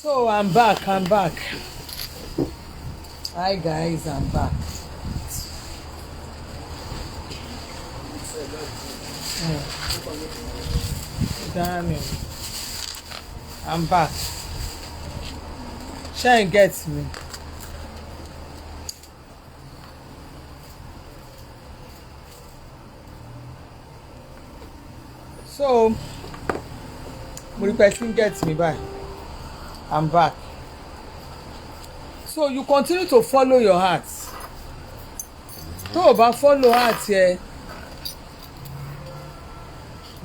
So I'm back. Hi guys, I'm back. Daniel, I'm back. Shine gets me. So, the person gets me back. I'm back. So you continue to follow your heart. Tó o bá follow heart yẹ,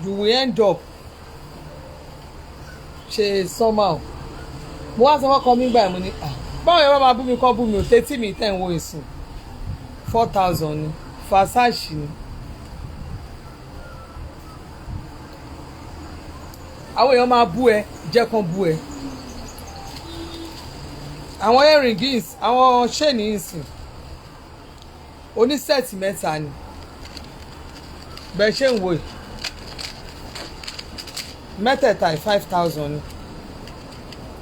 you will end up ṣe somehow. Mo wá sọ fọ́kọ mi gbà mo ní báwo yẹn bá máa bú mi kọ́ bú mi ò tẹ́tí mi tẹ̀ ń wo ìsìn 4,000 ni Versace ni. Àwọn èèyàn máa bú ẹ jẹ́ kán bú ẹ. Àwọn earrings àwọn chain ìsìn oníṣẹ́ẹ̀tì mẹ́ta ni bẹ́ẹ̀ ṣe ń wo yìí mẹ́tẹ̀ẹ̀ta 5,000 ni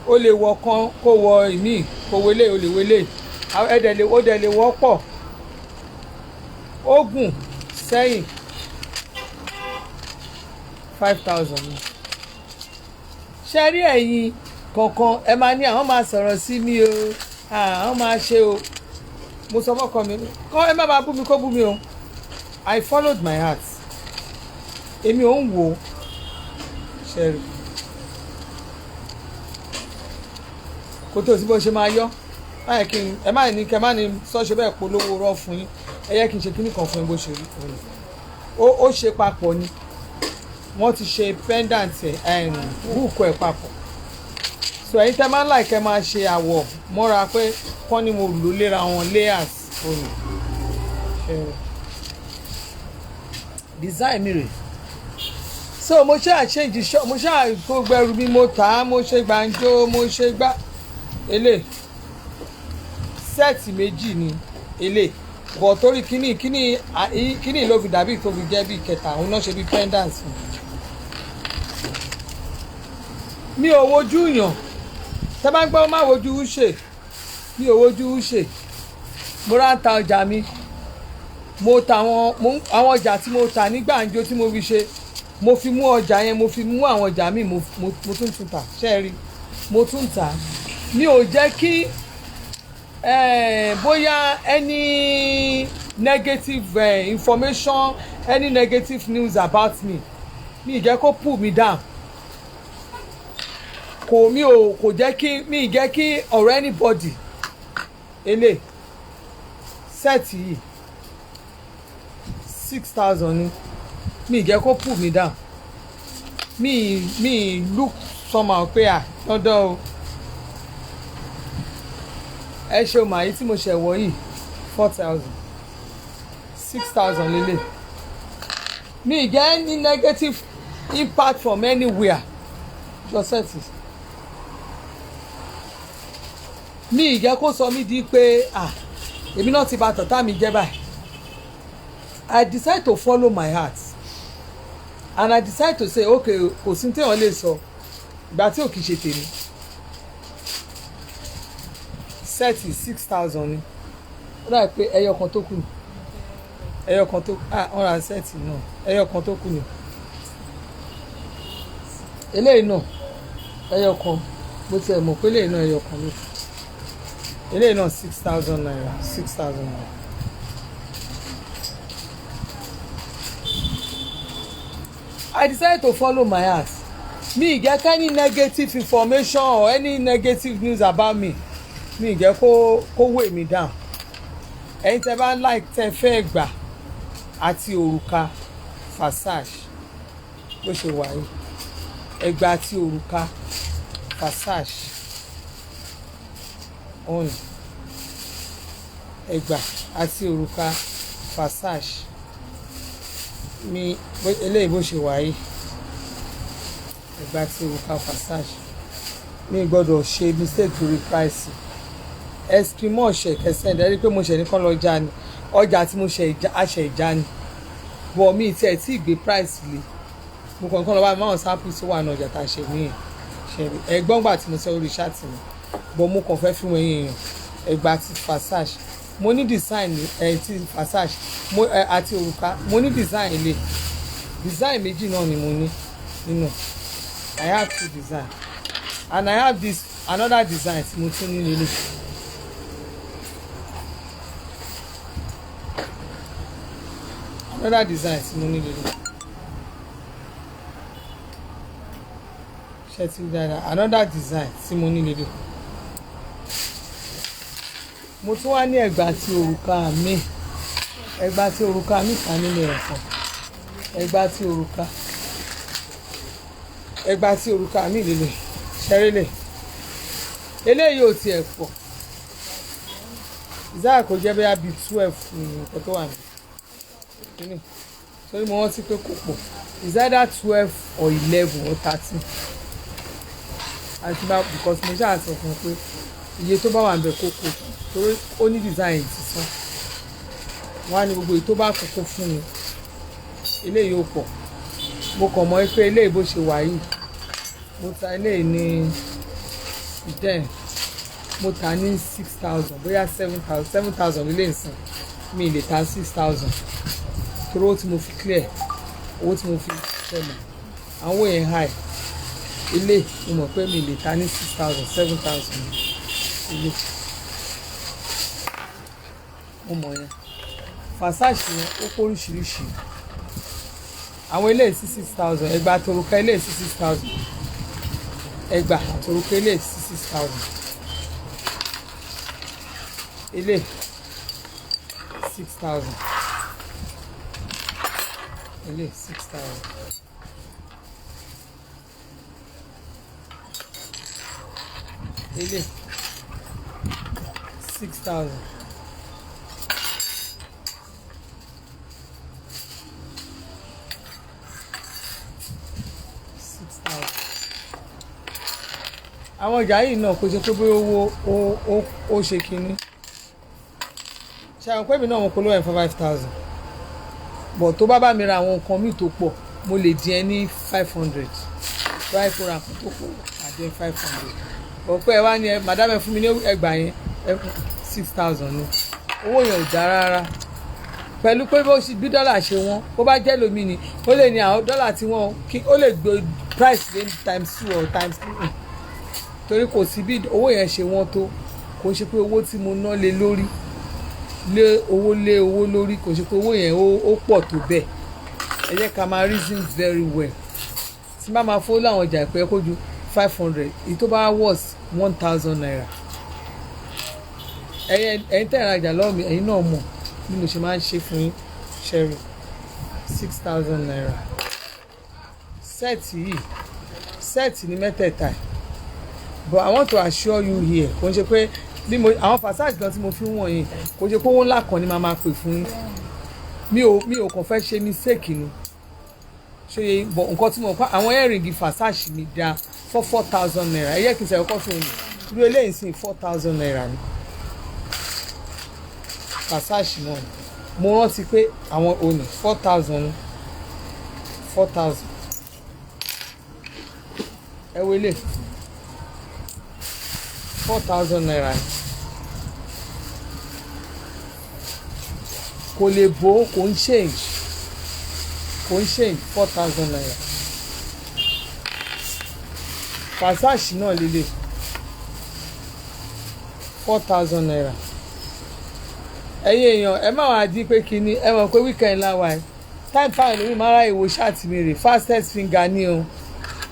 o lè wọ kan kó wọ ìmíì kó wọlé o lè wọlé ó dẹ̀ lè wọ́pọ̀ ó gùn sẹ́yìn 5,000 ni ṣe rí ẹ̀yin kankan ẹ máa ní àwọn máa sọ̀rọ̀ sí mi o àwọn máa ṣe o mo sọ fọ́kọ mi kọ́ ẹ má bàa bú mi kó bú mi o I followed my heart èmi ò ń wò ó ṣẹ́rí kó tó sí bó ṣe máa yọ báyìí kí n ẹ má ní kẹ má ní sọ́ṣẹ́ bẹ́ẹ̀ polówó rọ́ fún yín ẹ yẹ kí n ṣe kíní kan fún yín bó ṣe rí ó ṣe papọ̀ ni wọ́n ti ṣe pendant búùkù ẹ̀ papọ̀ so ẹ̀yin tẹ́ máa ń láì kẹ́ máa ṣe àwọ̀ mọ́ra pé kọ́ ni mo lò léra wọn layers òní design mi rè so mo ṣe change shop mo ṣe gbogbo ẹrù mi mo tà á mo ṣe gbàǹjo mo ṣe gbá ele sẹ́ẹ̀tì méjì ni ele bọ̀ torí kíní ló fi dàbí tó fi jẹ́ bí kẹta òun náà ṣe bí pendant mi ò wojú yàn tẹ́ bá ń gbọ́ má wojú ṣe mi ò wojú ṣe mo rà ń ta ọjà mi mo ta àwọn ọjà tí mo tà ní gbàǹjo tí mo fi ṣe mo fi mú ọjà yẹn mo fi mú àwọn ọjà mi mo tún tà ṣe rí mo tún tà mi ò jẹ́ kí bóyá any negative information any negative news about me mi jẹ́ kó pull me down kò jẹ́ kí mi jẹ́ kí ọ̀rọ̀ anybody ele set yìí 6,000 ni mi jẹ́ kó pull me down mi look somehow pé dandan o ẹ ṣe o màá tí mo ṣe wọ̀ yìí 4,000 6,000 lélẹ̀ mi get any negative impact from anywhere just set it mi jẹ́ kó sọ mí di pé èmi náà ti bà tọ̀tá mi jẹ́ báyìí I decide to follow my heart and I decide to say okay kò sí téèyàn lè sọ ìgbà tí ò kì í ṣe tèmi set 6,000 ni ó dàbí pé ẹyọ kan tó kù wọ́n ra set náà ẹyọ kan tó kù ni eléyìí náà ẹyọ kan bó tiẹ̀ mọ̀ pé eléyìí náà ẹyọ kan ló kù eléyìí náà 6,000 naira 6,000 naira. I decided to follow my heart. Me get any negative information or any negative news about me. Me get kó weigh me down. Ẹ̀yin tẹ́ bá like tẹ́ fẹ́ gbà àti òrùka Versace bó ṣe wà yìí. Ẹ̀gbà àti òrùka Versace. On. Ẹ̀gbà àti òrùka Versace. Mi eléyìí bó ṣe wà yìí ẹgbà tí òrùka Versace mi gbọ́dọ̀ ṣe mistake lórí price eskimo ṣe kẹsẹ̀ ẹ̀ rí pé mo ṣe nìkan lọ já ni ọjà tí mo ṣe àṣẹ ìjà ni bọ̀ mi tí ẹ̀ tí ì gbé price lé mo kàn kán lọ bá mi máa sample sí wà ní ọjà tá a ṣe níyẹn ṣẹ̀rí ẹ̀gbọ́n gbà tí mo sọ orí ṣáàtì mi bọ́ mo kàn fẹ́ fi wọ́n èèyàn ẹ̀gbà ti Versace mo ní design ti Versace àti òrùka mo ní design ilé design méjì náà ni mo ní nínú I have 2 design and I have this another design tí mo tún ní nílé. Another design tí mo ní nílé. Ṣé ti dáadáa another design tí mo ní nílé. Mo tún wá ní ẹ̀gbà tí òrùka mi ẹ̀gbà tí òrùka mi kan nínú ẹ̀fọn ẹ̀gbà tí òrùka mi lélẹ̀ ṣẹ́rẹ́lẹ̀ eléyìí ò tiẹ̀ pọ̀ ìzáà kò jẹ́ bẹ́ẹ̀ bí 12 nǹkan tó wà ní torí mo rántí pé kò pọ̀ is either 12 or 11 or 13 àti bá because mo ṣáà sọ fún un pé iye tó bá wà níbẹ̀ kó kó torí ó ní design ti sàn wọ́n á ní gbogbo èyí tó bá kókó fún mi eléyìí ò pọ̀ mo kàn mọ̀ pé eléyìí bó ṣe wà yìí mo ta eléyìí ní then mo ta ní 6,000 bóyá 7,000 ilé ìsìn mi lè ta 6,000 torí owó tí mo fi clear owó tí mo fi tẹ̀lé àwọn owó yẹn high ilé mo mọ̀ pé mi lè ta ní 6,000 7,000 ilé mo mọ̀ yẹn Versace yẹn ó kó oríṣiríṣi àwọn eléyìí sí 6,000 ẹgbà àtòrùka eléyìí sí 6,000 ẹgbà àtòrùka eléyìí sí 6,000 eléyìí 6,000 eléyìí 6,000 eléyìí 6,000 àwọn ọjà yìí náà kò ṣe pé bóyá owó ó ṣe kínní ṣe àwọn pẹ́ẹ́bì náà wọn kò lóyè fún 5,000 bọ̀ tó bá mi ra àwọn nǹkan míì tó pọ̀ mo lè dín ẹ ní 500 ráì fúnra kan tó pọ̀ àdé 500 bọ̀ pé ẹ wá ní ẹ màdámẹ́ fún mi ní ẹgbà yẹn 6,000 ni owó yẹn ò dáa rárá pẹ̀lú pé bí dọ́là ṣe wọ́n bó bá jẹ́ lómi ni ó lè ní àwọn dọ́là tí wọ́n ó lè gbé price lé times 2 or times 3 torí kò sí bí owó yẹn ṣe wọ́n tó kò ṣe pé owó tí mo ná lé lórí lé owó lórí kò ṣe pé owó yẹn ó pọ̀ tó bẹ́ẹ̀ ẹ jẹ́ ká máa reason very well tí bá máa fowó láwọn ọjà ìpẹ́ kó ju 500 èyí tó bá worth 1,000 naira ẹ̀yin tẹ̀ ìrajà lọ́wọ́ mi ẹ̀yin náà mọ̀ bí mo ṣe máa ń ṣe fún yín ṣẹ́rì 6,000 naira sẹ́ẹ̀tì ní mẹ́tẹ̀ẹ̀ta but I want to assure you here kò ń ṣe pé bí mo àwọn Versace gan tí mo fi ń wọ̀nyí kò ṣe pé owó ńlá kan ni màá máa pè fún yín mi ò kàn fẹ́ ṣe mistake ni ṣe bọ̀ nǹkan tí mo pa àwọn earring Versace mi dá for 4,000 naira ẹ̀yẹ́ kìí ṣe ọkọ̀ fún mi irú eléyìí sí 4,000 naira ni Versace náà mo rántí pé àwọn òní 4,000 ẹ wo eléyìí 4,000 naira kò lè bó kò ń change 4,000 naira Versace náà lélẹ̀ 4,000 naira ẹ̀yin èèyàn ẹ má wàá di pé kíní ẹ mọ̀ pé weekend láwa ẹ̀ time fáwọn ènìyàn máa ra ìwò ṣáàtì mi rè fastest finger ní o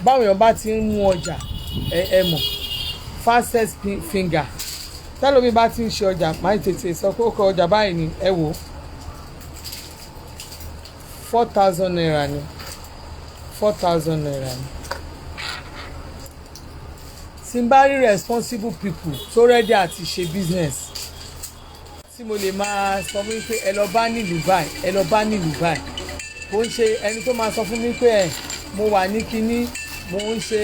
báwọn èèyàn bá ti ń mú ọjà ẹ mọ̀ fastest finger tẹ́lómi bá ti ń ṣe ọjà máa ń tètè sọ pé ó kọ ọjà báyìí ni ẹ wò 4,000 naira ni 4,000 naira ni tí n bá rí responsible people tó ready àti ṣe business tí mo lè máa sọ fún mi pé ẹ lọ bá nílùú báyìí kò ń ṣe ẹni tó máa sọ fún mi pé mo wà ní kinní mo ń ṣe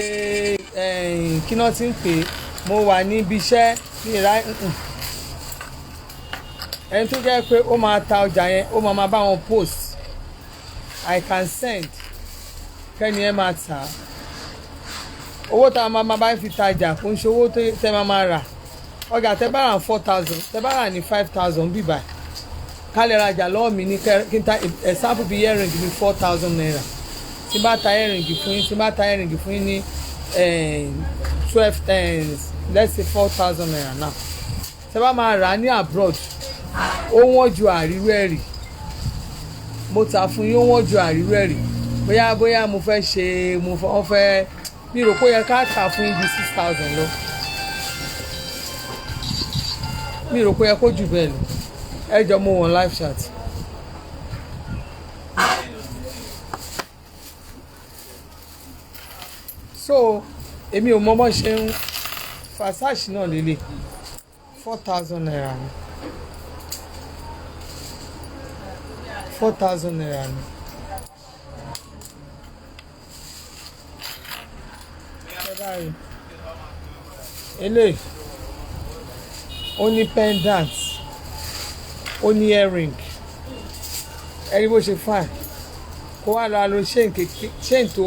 kíná tí ń pè mo wà níbi iṣẹ́ ní ìrá ẹni tó jẹ́ pé ó máa ta ọjà yẹn ó máa bá wọn post I can send kẹ́ni ẹ máa tà á owó tá a máa bá fi tajà kò ń ṣe owó tẹ́ máa rà ọjà tẹ́ bá rà 4,000 tẹ́ bá rà ní 5,000 bíbá ká lè rajà lọ́wọ́ mi ní kí n ta example bíi earring ní 4,000 naira tí bá ta earring fún yín ní 12 let's say 4,000 naira now tẹ́ bá máa rà ní abroad ó wọ́n ju àrírú ẹ̀rì mo tà fún yín ó wọ́n ju àrírú ẹ̀rì bóyá mo fẹ́ ṣe wọ́n fẹ́ mi rò pé ó yẹ ká tà fún yín ju 6,000 lọ mi rò pé ó yẹ kó jù bẹ́ẹ̀ lọ ẹ jọ mo wọn live chat so èmi ò mọ bó ṣe ń Versace náà lélẹ̀ 4,000 naira ni 4,000 naira ni eléyìí ó ní pendant ó ní earring ẹni bó ṣe fine kó wá lọ lo chain tó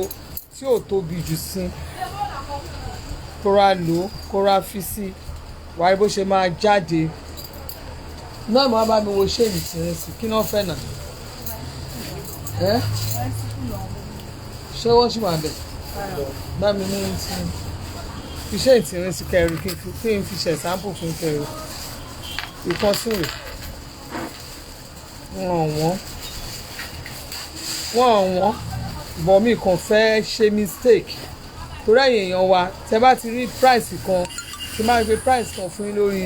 tí ò tóbi jù sí kó ra lò kó ra fi sí wàá bó ṣe máa jáde náà máa bá mi wo chain tìrín sí kí náà fẹ́ nà ẹ́ ṣé wọ́n ṣì wà bẹ̀ bá mi mú tí fi chain tìrín sí kẹrù kí n fi ṣe sample fún kẹrù ìkọsùn rẹ̀ wọ́n bọ̀ mí kàn fẹ́ ṣe mistake torí ẹ̀yin èèyàn wa tẹ́ bá ti rí price kan tí máa ń pe price kan fún yín lórí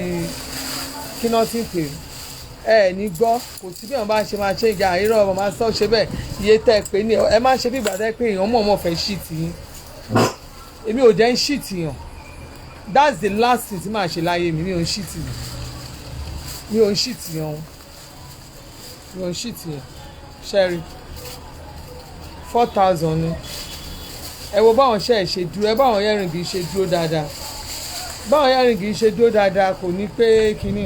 kí náà ti ń pè ẹ ní gbọ́ kò sí bí wọ́n bá ṣe máa ṣe ìjà àìrọ̀ ọmọ máa sọ ṣe bẹ́ẹ̀ iye tẹ́ ẹ pé ní ẹ má ṣe bí ìgbà tẹ́ pé èèyàn mọ̀ọ́mọ̀ fẹ́ shit yín èmi ò jẹ́ ń shit yàn that's the last thing tí màá ṣe láyé mi ò ń shit yàn mi ò ń shit yàn ṣẹ́rí 4,000 ni ẹ wo báwọn ṣe dúró ẹ báwọn earring ṣe dúró dáadáa báwọn earring ṣe dúró dáadáa kò ní pé kínní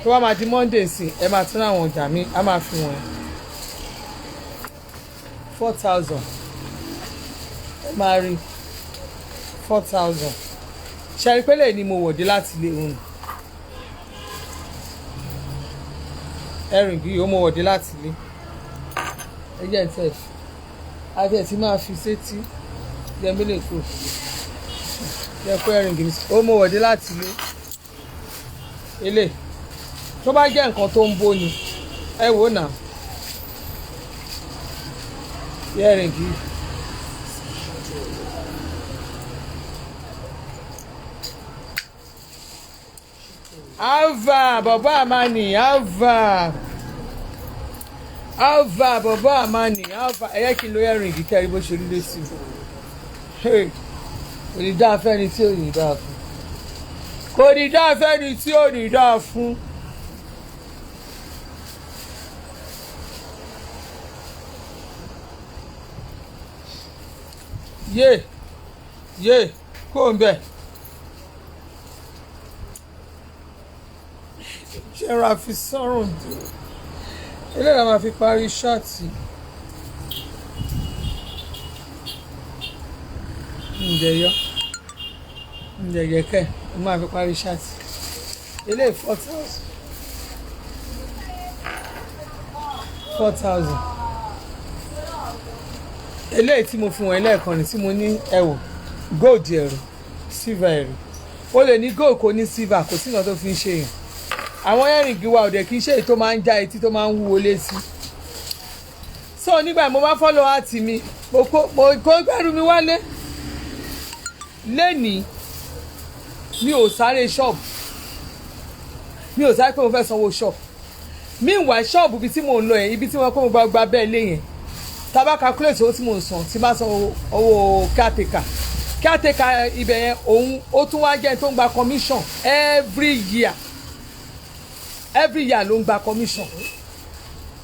tó bá máa di Monday sí ẹ máa tún àwọn ọjà mi á máa fi wọ̀nyí 4,000 ẹ máa rí 4,000 ṣẹ́rí pélé ni mo wọ̀dé láti ilé òun earring yìí ó mo wọ̀dé láti ilé ẹjẹ ntẹ àti ẹtì máa fi sétí jẹmílẹ kù yẹ kó ẹrìn gírí ó mú wọ̀dé láti ilé ilé tó bá jẹ́ nǹkan tó ń bó ni ẹ wò náà yẹ ẹrìn gírí ava bàbá àmàní ava bàbá àmàní ava ẹ̀yẹ́ kí n lo earring kẹ́rì bó ṣe lílé sí i kò ní dáa fẹ́ni tí ò ní dáa fún kò ní dáa fẹ́ni tí ò ní dáa fún. yé kó ń bẹ̀ ṣe ra fi sọ́rùn dùn eléyìí la máa fi parí ṣáàtì ǹjẹ̀yẹ̀kẹ́ mo máa fi parí ṣáàtì eléyìí 4,000 eléyìí tí mo fún wọn lẹ́ẹ̀kan ní tí mo ní ẹ̀wò gold ẹ̀rù silver ẹ̀rù o lè ní gold kò ní silver kò sí nǹkan tó fi ń ṣe yàn àwọn earring wa òde kì í ṣe èyí tó máa ń já etí tó máa ń wúwo létí so nígbà mo bá follow àti mi mo kó gbẹ́rù mi wálé lẹ́nìí mi ò sáré ṣọ́ọ̀bù mi ò sáré pé mo fẹ́ sanwó ṣọ́ọ̀bù meanwhile ṣọ́ọ̀bù ibi tí mò ń lọ yẹn ibi tí wọ́n kó mo gba bẹ́ẹ̀ lé yẹn tá bá calculate owó tí mò ń san tí bá san owó caretaker ibẹ̀ yẹn òun ó tún wá jẹ́ tó ń gba commission every year ló ń gba commission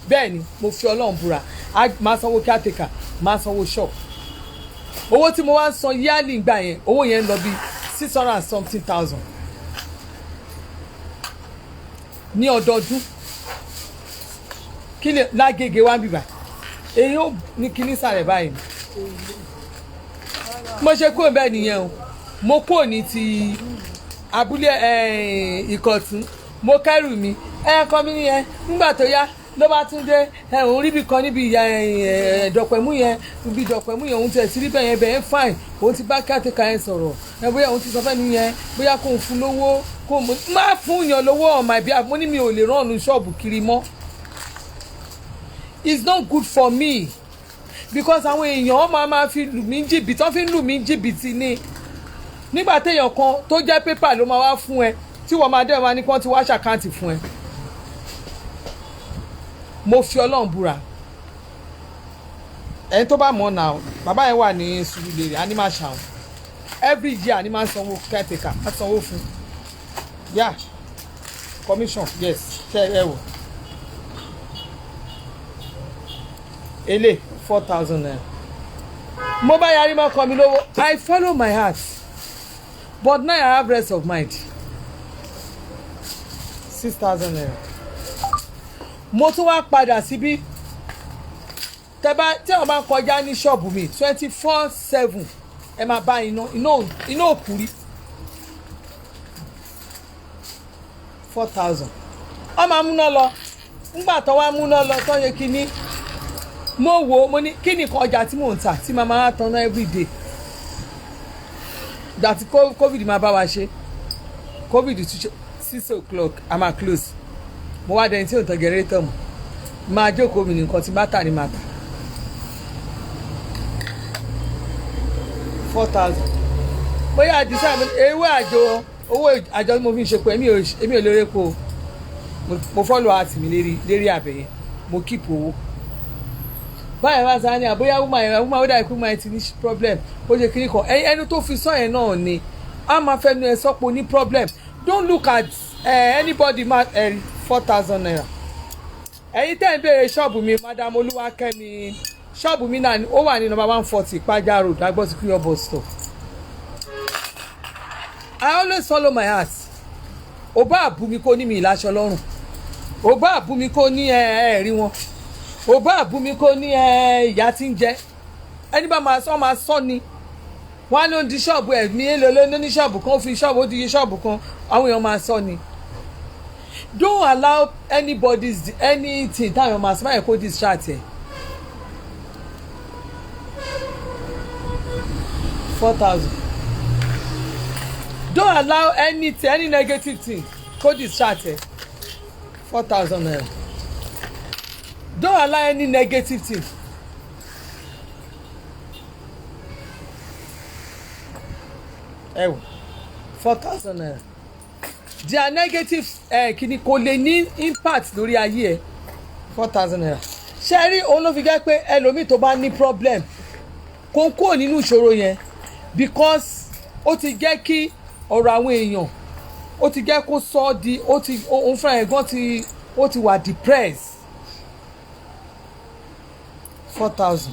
bẹ́ẹ̀ ni mo fi Ọlọ́run búra máa sanwó caretaker máa sanwó shop owó tí mo wá ń san yearly gbà yẹn owó yẹn ń lọ bí 600,000 ní ọdọọdún kí ni lágége wá ń bìbà èyí ó ní kíní sàrẹ̀ báyìí mo ṣe kúrò bẹ́ẹ̀ nìyẹn o mo kúrò ní ti abúlé Ìkọ̀tún mo kẹ́rù mi ẹ̀ẹ́kọ́ mi nìyẹn nígbà tó yá ló bá tún dé òun ríbi kan níbi ìdọ̀pẹ̀mú yẹn ibi ìdọ̀pẹ̀mú yẹn òun tẹ̀ sí ríbẹ̀ yẹn bẹ̀ yẹn fine òun ti bá kẹ́tẹ̀ka yẹn sọ̀rọ̀ bóyá òun ti sọ fẹ́ nìyẹn bóyá kò ń fún lówó kò má fún yàn lówó on my behalf mo ní mi ò lè rán ọ̀nù ṣọ́ọ̀bù kiri mọ́ it's not good for me because àwọn èèyàn máa fi lù mí jìbìtì wọ́n fi ń lù mí jìbìtì ni nígbà téèyàn kan tó jẹ́ pépà ló máa wá fún ẹ tí wọ́n máa dẹ́wọ́n ní kí wọ́n ti wá ṣàkáǹtì fún ẹ mo fi Ọlọ́run búra ẹni tó bá mọ̀ náà bàbá yẹn wà ní Surulere animal ṣàwọn every year ni máa ń sanwó caretaker á sanwó fún yá commission yes ṣe ẹ wò ele 4,000 naira mo bá yarí mọ́ kọ́ mi lówó I follow my heart but now I have rest of mind 6,000 naira mo tún wá padà síbí tí wọ́n bá ń kọjá ní ṣọ́ọ̀bù mi 24/7 ẹ máa bá iná òkúrí 4,000 wọ́n máa múná lọ nígbà tó wá múná lọ tó yẹ kínní mo wò ó mo ní kí nìkan ọjà tí mò ń tà tí màmá wa tanná everyday ìgbà tí covid máa bá wa ṣe covid 6 o'clock a máa close mo wá dẹni tí ò ń tan generator mu máa jókòó mi nìkan tí bá tà ní máa tà 4,000 bóyá àdìsá ewé àjọ owó àjọ tí mo fi ń ṣe pé èmi ò lérè po mo follow àti mi lérí àbẹ̀yẹ mo keep owó báyìí wá sáà ní àbóyá woman ó dà ikú máa ti ní problem ó ṣe kiri kan ẹni tó fi sọ yẹn náà ni a máa fẹnu ẹ sọpọ ní problem don't look at anybody ma 4,000 naira ẹ̀yin tẹ́ ń béèrè ṣọ́ọ̀bù mi madam Olúwakẹ́mi ṣọ́ọ̀bù mi náà ó wà ní number 140 Ìpájà road Agbọ́síkúyọ̀ bus stop I always follow my heart ò bá àbú mi kó ní mi ìláṣọ lọ́rùn ò bá àbú mi kó ní ẹ̀ẹ́rí wọn ò bá àbú mi kó ní ìyá tí ń jẹ ẹni bá máa sọ ni wọn á ló ń di ṣọ́ọ̀bù ẹ̀mí èlò ló ní ṣọ́ọ̀bù kan ó fi ṣọ́ọ̀bù ó di ṣọ́ọ̀bù kan àwọn èèyàn máa sọ ni don't allow anything táwọn èèyàn máa sọ báyìí kó distract ẹ 4,000 don't allow any negative thing kó distract ẹ 4,000 naira don't allow any negative thing ẹ wò 4,000 naira their negative kìíní kò lè ní impact lórí ayé ẹ 4,000 naira ṣe rí òun ló fi jẹ́ pé ẹlòmíì tó bá ní problem kò kúrò nínú ìṣòro yẹn because ó ti jẹ́ kí ọ̀rọ̀ àwọn èèyàn ó ti jẹ́ kó sọ ọ́ di òun fúnra ẹ̀ gan ó ti wà depressed 4,000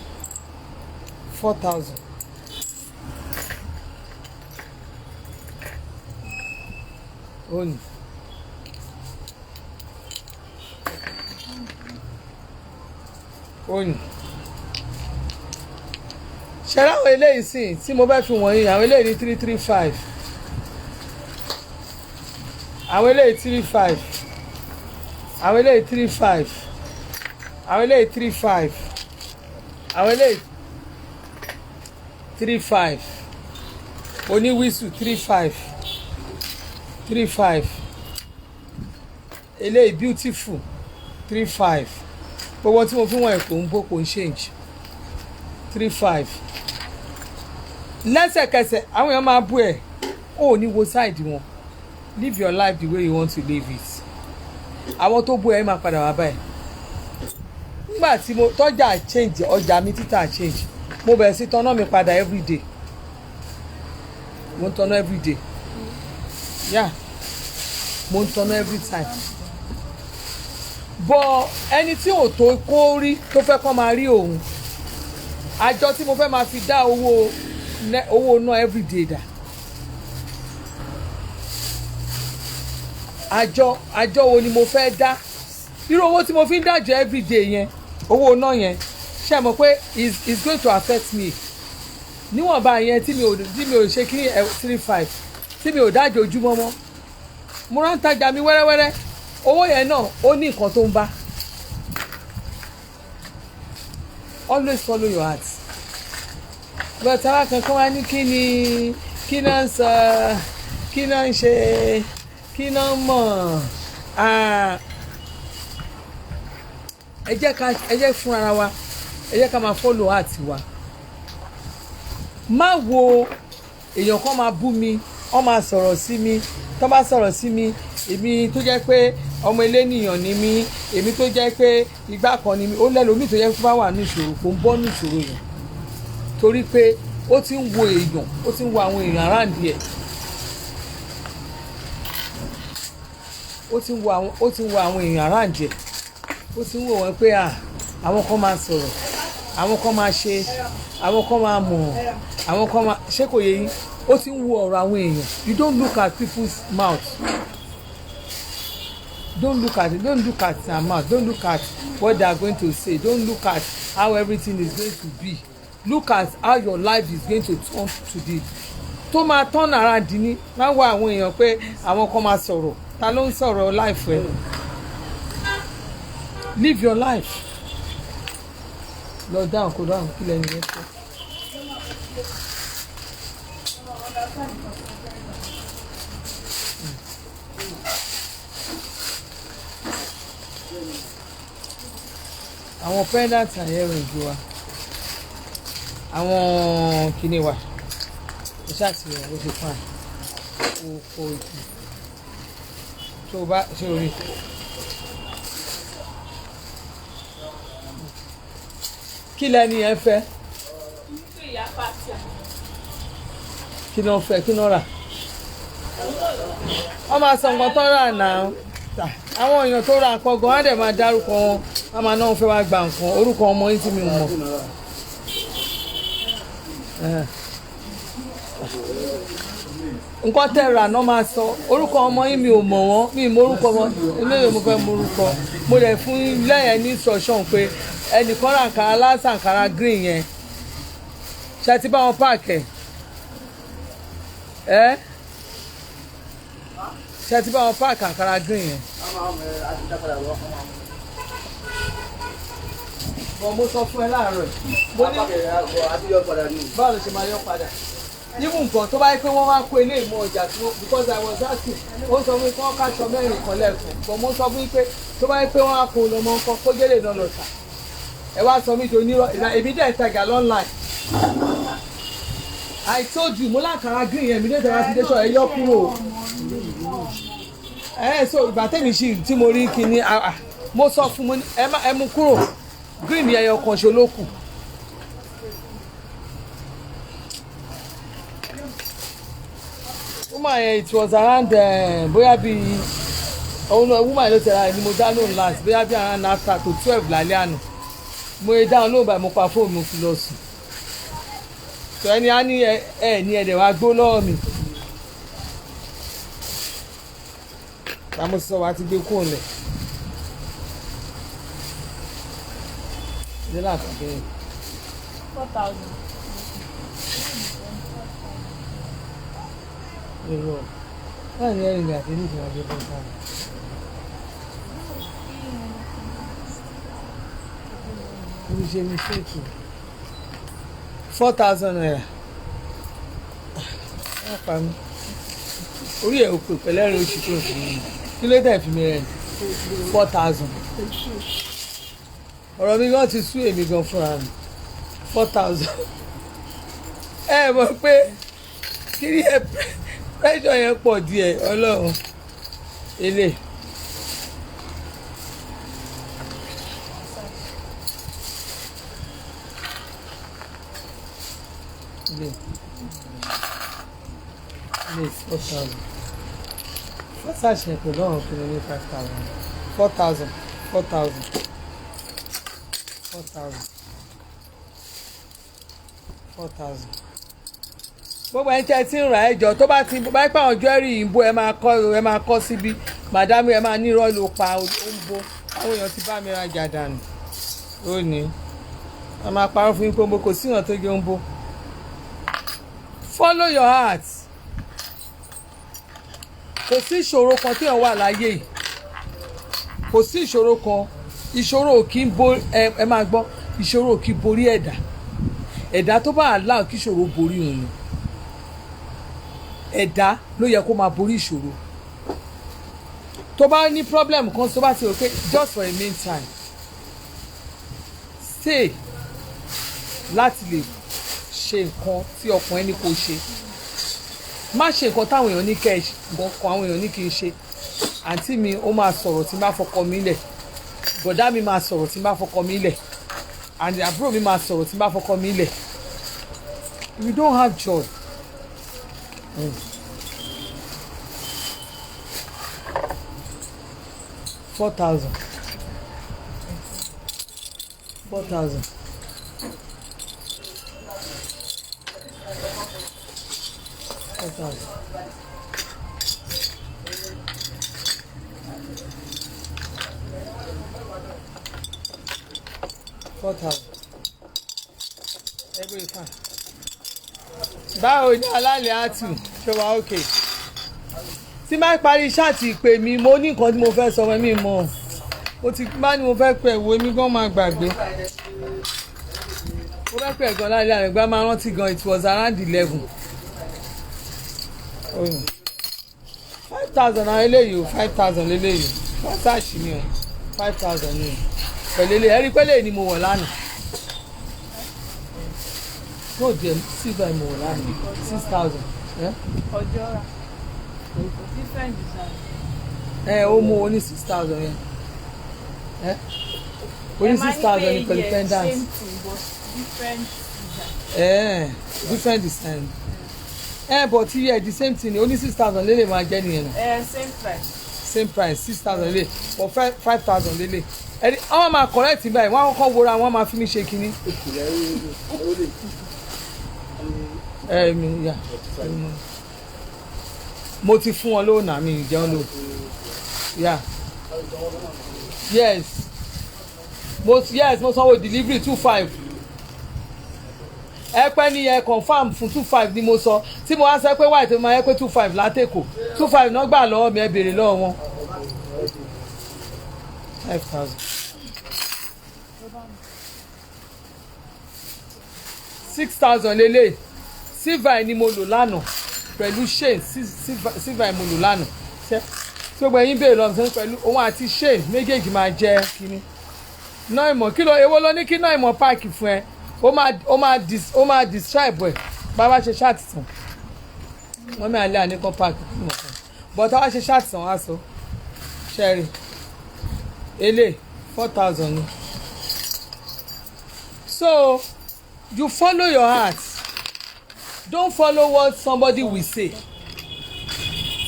oni ṣẹlẹ̀ àwọn eléyìí sì tí mo bá fi wọ̀nyí àwọn eléyìí ní 335 àwọn eléyìí 35 àwọn eléyìí 35 àwọn eléyìí 35 àwọn eléyìí 35 oníwísù 35 eléyìí beautiful 35 gbogbo tí mo fi wọ̀nyí kò ń bó kò ń change 35 lẹ́sẹ̀kẹsẹ̀ àwọn èèyàn máa bú ẹ̀ ó ní wo side wọn live your life the way you want to live it àwọn tó bú ẹ̀ máa padà wá báyìí nígbà tí mo tọ́jà change ọjà mi títà change mo bẹ̀rẹ̀ sí tọ́nà mi padà everyday mo ń tọ́nà everyday yeah mo ń tọ́nà every time bọ́ ẹni tí ò tó kó rí tó fẹ́ kọ́ máa rí òun àjọ tí mo fẹ́ máa fi dá owó náà everyday dà àjọ wo ni mo fẹ́ dá irú owó tí mo fi ń dájọ́ everyday yẹn owó náà yẹn ṣe mọ̀ pé it's going to affect me níwọ̀nba yẹn tí mi ò ṣe kí 35 tí mi ò dájọ́ ojúmọ́ mọ́ mo rán tajà mi wẹ́rẹ́wẹ́rẹ́ owó yẹn náà ó ní nǹkan tó ń bá. Always follow your heart. But àwa kankan wá ní kí náà ń sọ kí náà ń ṣe kí náà ń mọ̀ ẹ jẹ́ fún ara wa ẹ jẹ́ ká máa follow heart wa. Má wo èèyàn kan máa bú mi wọ́n máa sọ̀rọ̀ sí mi tó bá sọ̀rọ̀ sí mi èmi tó jẹ́ pé ọmọ eléníyàn ni mí èmi tó jẹ́ pé igbá kan ni mí ó lẹ́lòmíì tó jẹ́ pé bá wà ní ìṣòro kò ń bọ́ ní ìṣòro yẹn torí pé ó ti ń wo èèyàn ó ti ń wo àwọn èèyàn aráàlú ẹ̀ ó ti ń wo àwọn èèyàn aráàlú ẹ̀ ó ti ń wò wọ́n pé àwọn kan máa sọ̀rọ̀ àwọn kan máa ṣe àwọn kan máa mọ̀ àwọn kan máa ṣé kò yẹ yín ó ti ń wo ọ̀rọ̀ àwọn èèyàn you don't look at people's mouth don't look at their mouth don't look at what they are going to say don't look at how everything is going to be look at how your life is going to turn today tó máa turn around ní máa wá àwọn èèyàn pé àwọn kan máa sọ̀rọ̀ ta ló ń sọ̀rọ̀ life ẹ̀ live your life lọ dáhùn kó dáhùn kí lẹ́nu yẹn fẹ́. àwọn pendant and earring wa àwọn kìíní wa ó ṣàtìlẹ́yìn ó ti fún ẹ kó ìtì tó bá ṣe orí. kí lẹni yẹn fẹ́ kí ló ń fẹ́ kí ló rà wọ́n máa sọ nǹkan tó rà náà àwọn èèyàn tó ra nǹkan gan-an á dẹ̀ máa dárúkọ wọn wọ́n máa náà fẹ́ wá gba nǹkan orúkọ ọmọ yín tí mi ò mọ̀ nǹkan tẹ́ rà náà máa sọ orúkọ ọmọ yín mi ò mọ̀ wọ́n mi ì mọ orúkọ wọn eléyìí mo fẹ́ mọ orúkọ mo dẹ̀ fún lẹ́yìn ní instruction pé ẹnìkan ra àǹkárá lásán àǹkárá green yẹn ṣe ti bá wọn páàkì ẹ ṣe ti bá wọn páàkì àǹkárá green yẹn. bọ́n mo sọ fún ẹ láàárọ̀ mo ní báwo ló ṣe máa yọ padà nímú nǹkan tó bá yẹ pé wọ́n wá kó ilé ìmọ̀ ọjà tí wọ́n because I was asking ó sọ fún mi pé wọ́n káṣọ mẹ́rin kan lẹ́ẹ̀kan bọ́n mo sọ fún mi pé tó bá yẹ pé wọ́n á kó lọ́mọ nǹkan kó jẹ́lẹ̀ náà lọ́ta ẹ wá sọ mí tó onírọ̀ èmi dẹ̀ tajà online I told you mo láǹkàrà green yẹn mi dẹ̀ tẹ̀ra foundation ẹ yọ kúrò so ìgbà tẹ̀mí sí tí mo rí kíní mo sọ fún mo ẹ mú kúrò green yẹn yọ kan ṣe olókù. woman yẹn it was around bóyá bíi woman ló tẹ̀ra ẹni mo dá lóhùn last bóyá bíi around after to 12 lálẹ́ àná mo yẹ dáhùn lóhùn báyìí mo pa fóònù mo fi lọ sùn tó ẹni á ní ní ẹ̀dẹ̀ wá gbó lọ́wọ́ mi àmọ́ sọ wa ti gbé kúrò lẹ̀ ní láti bẹ́ẹ̀. 4,000. èrò báyìí ní ẹ̀rìn àti ní ìfìwà gbé fún káàdì. mo ṣe mistake 4,000 naira wọ́n pa mí orí ẹ̀ òpè pẹ̀lẹ́rìn oṣù tó fi mí kí ló dẹ̀ fi mi rẹ̀ 4,000 ọ̀rọ̀ mi gan ti sú èmi gan fúnra mi 4,000 ẹ mọ̀ pé kí ni ẹ pressure yẹn pọ̀ díẹ̀ ọlọ́run ilé. Ilé 4,000 fọ́sàṣẹ pẹ̀lú ọ̀run kí ni ní 5,000 4,000 gbogbo ẹni tí ẹ ti ń ra ẹjọ́ tó bá ti bá pàwọn jewelry ìbò ẹ máa kọ́ síbi màdámù ẹ máa ní irọ́ ló pa ó ń bó àwọn èèyàn ti bá mi rajà dànù ó ní a máa parọ́ fún yín pé mo kò síyàn tó jẹ́ ń bó follow your heart. Kò sí ìṣòro kan téèyàn wà láyé yìí, kò sí ìṣòro kan, ìṣòro ò kí ń borí ẹ máa gbọ́, ìṣòro ò kí ń borí ẹ̀dá, ẹ̀dá tó bá allow kí ìṣòro borí òun ni, ẹ̀dá ló yẹ kó máa borí ìṣòro. Tó bá ní problem kan tó bá ti rò pé just for a meantime stay láti lè ṣe nǹkan tí ọkàn ẹni kò ṣe, má ṣe nǹkan táwọn èèyàn ní kẹ́ ẹ nǹkan kan àwọn èèyàn ní kí n ṣe. Àǹtí mi ó máa sọ̀rọ̀ tí n bá fọkọ mi lẹ̀, bọ̀dá mi máa sọ̀rọ̀ tí n bá fọkọ mi lẹ̀, and àbúrò mi máa sọ̀rọ̀ tí n bá fọkọ mi lẹ̀. We don't have joy. Mm. 4,000. 4,000. Every time. Báwo ni alálẹ̀ àtù ṣe wà okay? Tí máa parí ṣáàtì ìpè mi, mo ní nǹkan tí mo fẹ́ sọ fún mi mọ́. Mo ti bá ní mo fẹ́ pẹ̀ wo èmi gan máa gbàgbé. Mo fẹ́ pẹ̀ gan lálẹ́ àrẹ̀ gbá máa rántí gan, it was around 11. 5,000 náà eléyìí o, 5,000 eléyìí. Wọ́n ṣáàṣì ni o, 5,000 ni o. Pẹ̀lú eléyìí, ẹ̀rí pẹ́lẹ́ ni mo wọ̀ lánàá. No dem silver mo wọ̀ lánàá, 6,000. Ọjọ́ rà. Different design. Ó mú o ní 6,000 yẹn. O ní 6,000 ní pẹ̀lú pendant. Same thing but different design. Different design. But yeah, the same thing. O ní 6,000 lélẹ̀ máa jẹ́ nìyẹn. Same price. Same price, 6,000 lélẹ̀ but 5,000 lélẹ̀. Ẹni àwọn máa correct báyìí, wọ́n á kọ́kọ́ wora, wọ́n máa fi mí ṣe kínní. Mo ti fún wọn lónà mi ìjẹun lò. Yes, mo sanwó delivery 2,500. Ẹ pẹ́ ní ẹ confam fún 2,500 ni mo sọ, tí mo wá sọ pé wáyé tó máa yẹ pé 2,500 látẹ̀kọ̀, 2,500 náà gbà lọ́wọ́ mi, ẹ béèrè lọ́wọ́ wọn. 5,000. 6,000 lélẹ̀, silver ni mo lò lánàá pẹ̀lú chain, silver mo lò lánàá. Tí o gbọ́ ẹ̀yin béèrè lọ́wọ́ mi pẹ̀lú òun àti chain méjèèjì máa jẹ́ kínní. Náà ìmọ̀ kí ló èwo ló ní kí náà ìmọ̀ páàkì fún ẹ, ó máa describe ẹ̀ bàbá ṣe ṣáàtì tán. Wọ́n mi àlẹ́ àníkàn páàkì fún wọn kan, but àwa ṣe ṣáàtì tán wá sọ ṣẹ́rí ele 4,000 ni. So you follow your heart, don't follow what somebody will say.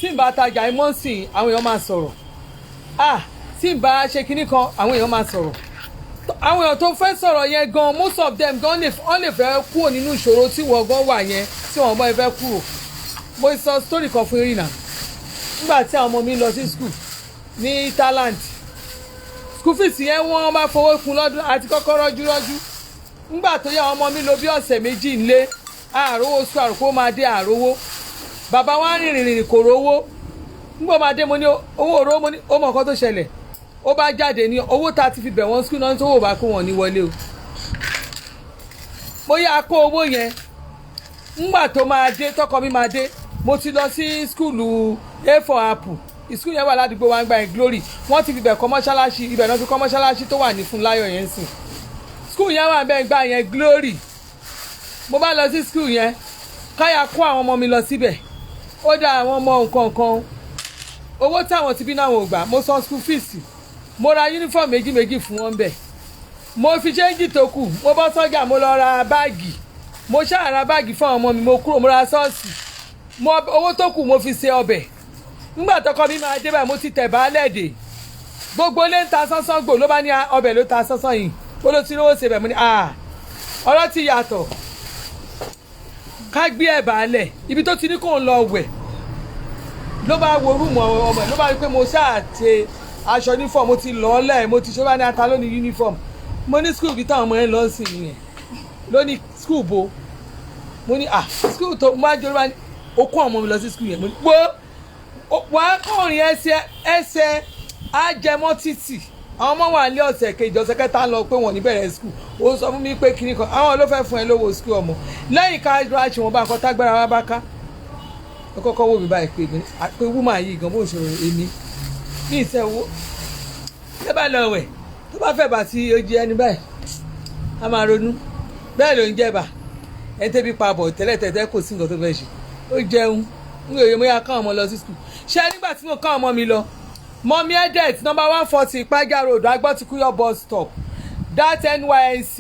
Tí n bá tajà imọ̀ sí àwọn èèyàn máa sọ̀rọ̀, tí n bá ṣe kinní kan àwọn èèyàn máa sọ̀rọ̀. Àwọn èèyàn tó fẹ́ sọ̀rọ̀ yẹn gan, most of them gan wọ́n lè fẹ́ kúrò nínú ìṣòro tí wọ́n gan wà yẹn tí wọ́n bọ́ ẹ fẹ́ kúrò. Mo sọ story kan fún Irina nígbà tí àwọn ọmọ mi lọ sí school ní Thailand. School fees yẹn wọ́n bá fowó kun lọ́dún àti kọ́kọ́ rọ́jú. Nígbà tó yá àwọn ọmọ mi lò bí ọ̀sẹ̀ méjì ńlé, àròwó sùn àròkó máa dé àròwó. Bàbá wa rìnrìn kò rówó. Nígbà máa dé mo ní owó òró, mo ní ó mọ̀ nǹkan tó ṣẹlẹ̀. Ó bá jáde ní owó tá a ti fi bẹ̀ wọ́n school náà tó wò bá kó wọn ní wọlé o. Mo yá kó owó yẹn. Nígbà tó máa dé, tọkọ mi máa dé, mo ti lọ sí skúlù A for Apple. Ìskúlù yẹn wà ládùúgbò wa ń gba ẹ̀ Glory. Wọ́n ti fi bẹ̀ kọ́ mọ́ṣáláṣí, ibẹ̀ náà fi kọ́ mọ́ṣáláṣí tó wà ní Fúnláyọ̀ yẹn sìn. Skúlù yẹn wà bẹ́ẹ̀ gbà yẹn Glory. Mo bá lọ sí skúlù yẹn, káyà kó àwọn ọmọ mi lọ síbẹ̀. Ó dá àwọn ọmọ nǹkan. Owó táwọn ti bí náà wò gbà, mo san school fees. Mo ra uniform méjì fún wọn bẹ̀. Mo fi ṣéǹjì tó kù, mo bọ́ sọ́jà, mo lọ ra báàgì. Mo ṣáà ra báàgì fún àwọn ọmọ mi, mo kúrò, mo ra sọ́ọ̀sì. Owó tó kù mo fi ṣe ọbẹ̀. Nígbà tọkọ mi máa dé báyìí, mo ti tẹ̀ baálẹ̀ dè. Gbogbo ilé ń ta sánsán gbò ló bá ní ọbẹ̀ ló ta sánsán yìí. Ó ló ti rówó ṣe bẹ̀, mo ní ọ̀rọ̀ ti yàtọ̀. Ká gbé ẹ̀ baálẹ̀, ibi tó ti ní kó ń lọ wẹ̀. Ló bá wo rúùmù ọmọ ẹ̀, ló bá rí pé mo ṣáà ṣe aṣọ uniform, mo ti lọ lẹ̀, mo ti ṣe bá ní ata lónìí uniform. Mo ní school bí táwọn ọmọ yẹn lọ sí nìyẹn. Lónìí school bo. mo ní school tó máa jọ ló ó kó ọmọ mi lọ sí school yẹn mo ní wàá kọrin ẹsẹ̀ ajẹmọ́ títì àwọn ọmọ wà ní ọ̀sẹ̀ kejì ọ̀sẹ̀ kẹta lọ pé wọ́n ní bẹ̀rẹ̀ school ó sọ fún mi pé kíní kan àwọn ló fẹ́ fún ẹ lówó school ọmọ lẹ́yìn ká ra ṣe wọn bá nǹkan tágbára wa bá ká ó kọ́kọ́ wò mí báyìí pé wúmà yìí gan bó ṣòro èmi ní ìṣẹ́wó ẹ bá lọ wẹ̀ tó bá fẹ́ bá ti ojú ẹni báyìí a máa ronú bẹ́ẹ̀ ló ń jẹba ẹ tẹ́bi pa bọ̀ tẹ́lẹ̀tẹ́lẹ̀ kò sí nǹkan tó fẹ́ ṣe ó jẹun n kò yẹ mo yà káwọn ọmọ lọ sí school ṣé nígbà tí mo káwọn ọmọ mi lọ mọ́mí edet number 140 Ìpájà road Agbọ́tikúyọ̀ bus stop that NYSC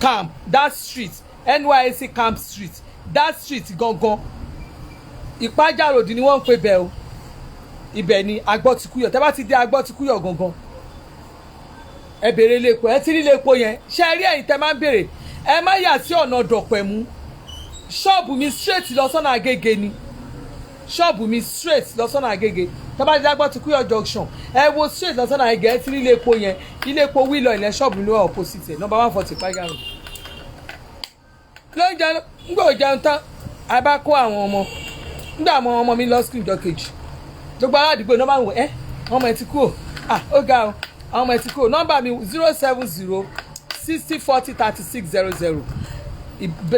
camp that street NYSC camp street that street gangan Ìpájà road ni wọ́n ń pè bẹ́ẹ̀ o ibẹ̀ ni Agbọ́tikúyọ̀ tẹ́ bá ti dé Agbọ́tikúyọ̀ gangan ẹ béèrè iléepo ẹ ti rí iléepo yẹn ṣé ẹ rí ẹ̀yin tẹ́ máa ń béèrè ẹ má yà sí ọ̀nà Dọ̀pẹ̀mú ṣọ́ọ̀bù mi straight lọ sọ́nà Agége ni ṣọ́ọ̀bù mi straight lọ sọ́nà Agége tẹ́ bá ti dé Agbọ́tikúyọ̀ junction ẹ wo straight lọ sọ́nà Agége ẹ ti rí iléepo yẹn iléepo wílọ̀ ilẹ̀ ṣọ́ọ̀bù ló wà opposite number 140 Ìpájà road ló ń jẹun ńgbò jẹun tán a bá kó àwọn ọmọ ńgbà àwọn ọmọ mi lọ school ìjọ kejì gbogbo aládùúgbò náà máa ń wò ọmọ ẹ ti kú o ó ga o àwọn ọmọ ẹ ti kú o nọ́mbà mi 070 60 40 36 00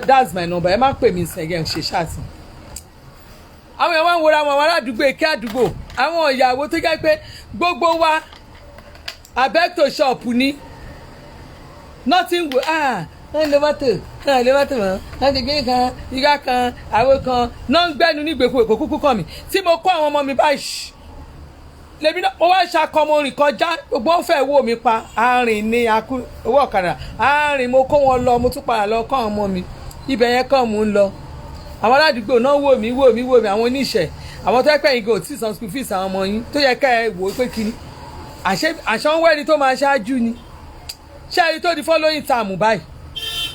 that's my number ẹ má pè mí sẹ́gẹ̀ ṣe ṣáàtì. àwọn èèyàn wá ń wọra àwọn aládùúgbò èké àdúgbò àwọn ìyàwó tó jẹ́ pé gbogbo wa abẹ́tò ṣọ́ọ̀pù ni nothing go wọ́n lè mọ́tò mọ́ wọ́n ti gbé kan igá kan àwo kan náà ń gbẹ́nu ní ìgbèkùn èkó kúkú kàn mí tí mo kó àwọn ọmọ mi báyìí lèmi náà mo wá ṣàkọmọ orin kọjá gbogbo wọn fẹ́ wò mí pa àárín ní owó ọ̀kadà àárín mo kó wọn lọ mo tún padà lọ kọ́ àwọn ọmọ mi ibẹ̀ yẹn kàn mú un lọ àwọn aládùúgbò náà wò mí àwọn oníṣẹ́ àwọn tó yẹ pé ìgò tí san school fees àwọn ọmọ yín tó yẹ ká ẹ wò ó pé kíní àṣọ ń wẹ́ni tó máa ṣáájú ni ṣé ẹni tó di following term báyìí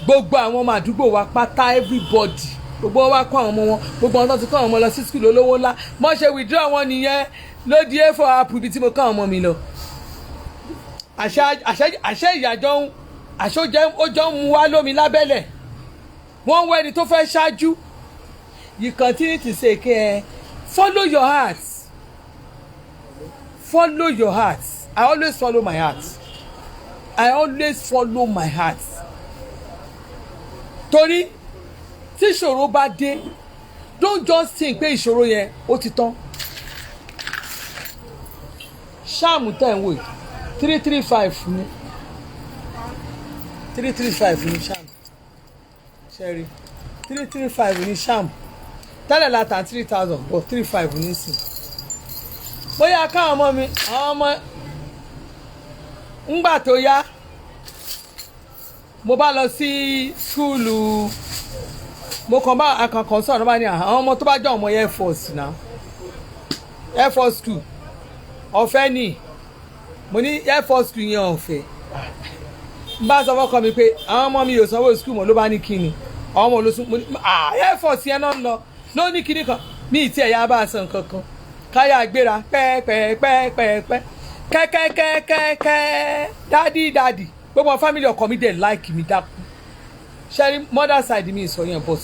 gbogbo àwọn ọmọ àdúgbò wa pátá everybody gbogbo wọn wá kó àwọn ọmọ wọn gbogbo wọn tó ti kó àwọn ọmọ lọ sí school olówó ńlá mo ṣe withdraw wọn nìyẹn ló di a4 app ibi tí mo kó àwọn ọmọ mi lọ àṣẹ ìyàjọ ó jọ ń mu wá lómi lábẹ́lẹ̀ wọ́n ń wẹ́ni tó fẹ́ ṣáájú you continue to say follow your heart I always follow my heart torí tí ìṣòro bá dé don't just think pé ìṣòro yẹn ó ti tán ṣáàmù tẹ̀ ń wò 335 ni 335 ni ṣáàmù ṣẹ́rí 335 ni ṣáàmù tẹ́lẹ̀ láta 3000 but 35 ní sìn bóyá káwọn ọmọ mi àwọn ọmọ ńgbà tó yá mo bá lọ sí skúlù mo kàn bá akànkàn sọ̀rọ̀ bá ní àwọn ọmọ tó bá jẹ́ ọmọ Air Force náà Air Force school ọ̀fẹ́ ni mo ní Air Force school yẹn ọ̀fẹ́ bá sọ fọ́kọ mi pé àwọn ọmọ mi yóò sanwó school mọ́ ló bá ní kíni àwọn ọmọ olóṣù mo ní Air Force yẹn náà ń lọ ló ní kíní kan mi ì tí ẹ̀yà bá a san kankan káyà gbéra pẹ́ẹ́pẹ́ẹ́pẹ́ẹ́pẹ́ kẹ́kẹ́kẹ́kẹ́ dádì gbogbo family ọkọ mi dẹ̀ like mi dákú ṣẹ́rí mother side mi sọ yẹn but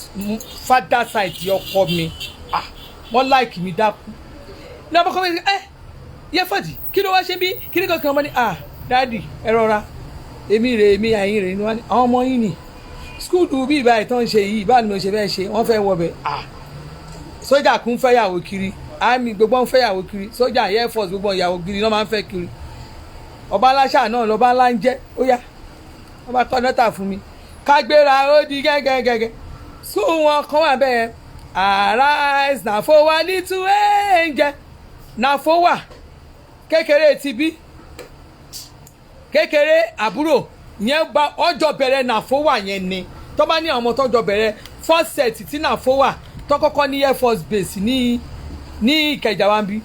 father side ọkọ mi wọ́n like mi dákú ní ọmọ kan mi yẹ fọ́ọ̀dì kí ló wá ṣe bí kí ní kankan wọ́n ní dádì ẹ rọra èmi àyìn rè ni wọ́n ní àwọn ọmọ yín ni skúlù bí ìbá ìtàn ṣe yìí báwo ni mo ṣe fẹ́ ṣe wọ́n fẹ́ wọ bẹ̀ sójà kún fẹ́yàwó kiri àmì gbogbo ń fẹ́yàwó kiri sójà Air Force gbogbo ìyàwó kiri náà máa ń fẹ́ kiri ọba aláṣà náà lọ́ba ńlá ń jẹ́ ó yá wọ́n bá kọ́ nọ́tà fún mi kágbéra ó di gẹ́gẹ́gẹ́gẹ́ sùn wọn kan wà bẹ́ẹ̀ arise nàfọwà little angel nàfọwà kékeré ti bí kékeré àbúrò yẹn bá ọjọ́ bẹ̀rẹ̀ nàfọwà yẹn ni tó bá ní àwọn ọmọ tọ́jọ́ bẹ̀rẹ̀ first set tí nàfọwà tó kọ́kọ́ ní Air Force base ní Ìkẹjà wa ń bí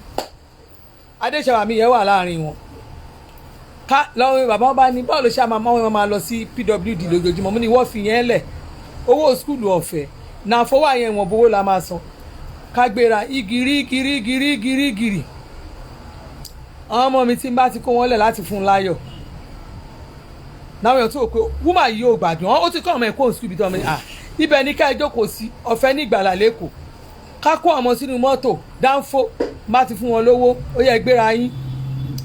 adéṣèwà mi yẹn wà láàrin wọn ká lọ́wọ́ bàbá wọn bá ní báwo ló ṣe máa lọ sí PWD lójoojúmọ́ mo ní wọ́n fi yẹn lẹ̀ owó skúlù ọ̀fẹ́ náà fọwọ́ yẹn wọ́n bówó la máa san ká gbéra igiri àwọn ọmọ mi tí n bá ti kó wọn lẹ̀ láti fún un láyọ̀ náà wọ́n tó pé wúmà yìí ò gbàdùn ó ti kọ́ ọmọ ẹ̀kọ́ skúlù bí tọ́ ọmọ ibẹ̀ ní ká ẹ jókòó sí ọ̀fẹ́ ní ìgbàlà lẹ́kọ̀ọ́ ká kó ọmọ sínú mọ́tò dánfó bá ti fún wọn lówó ó yẹ gbéra yín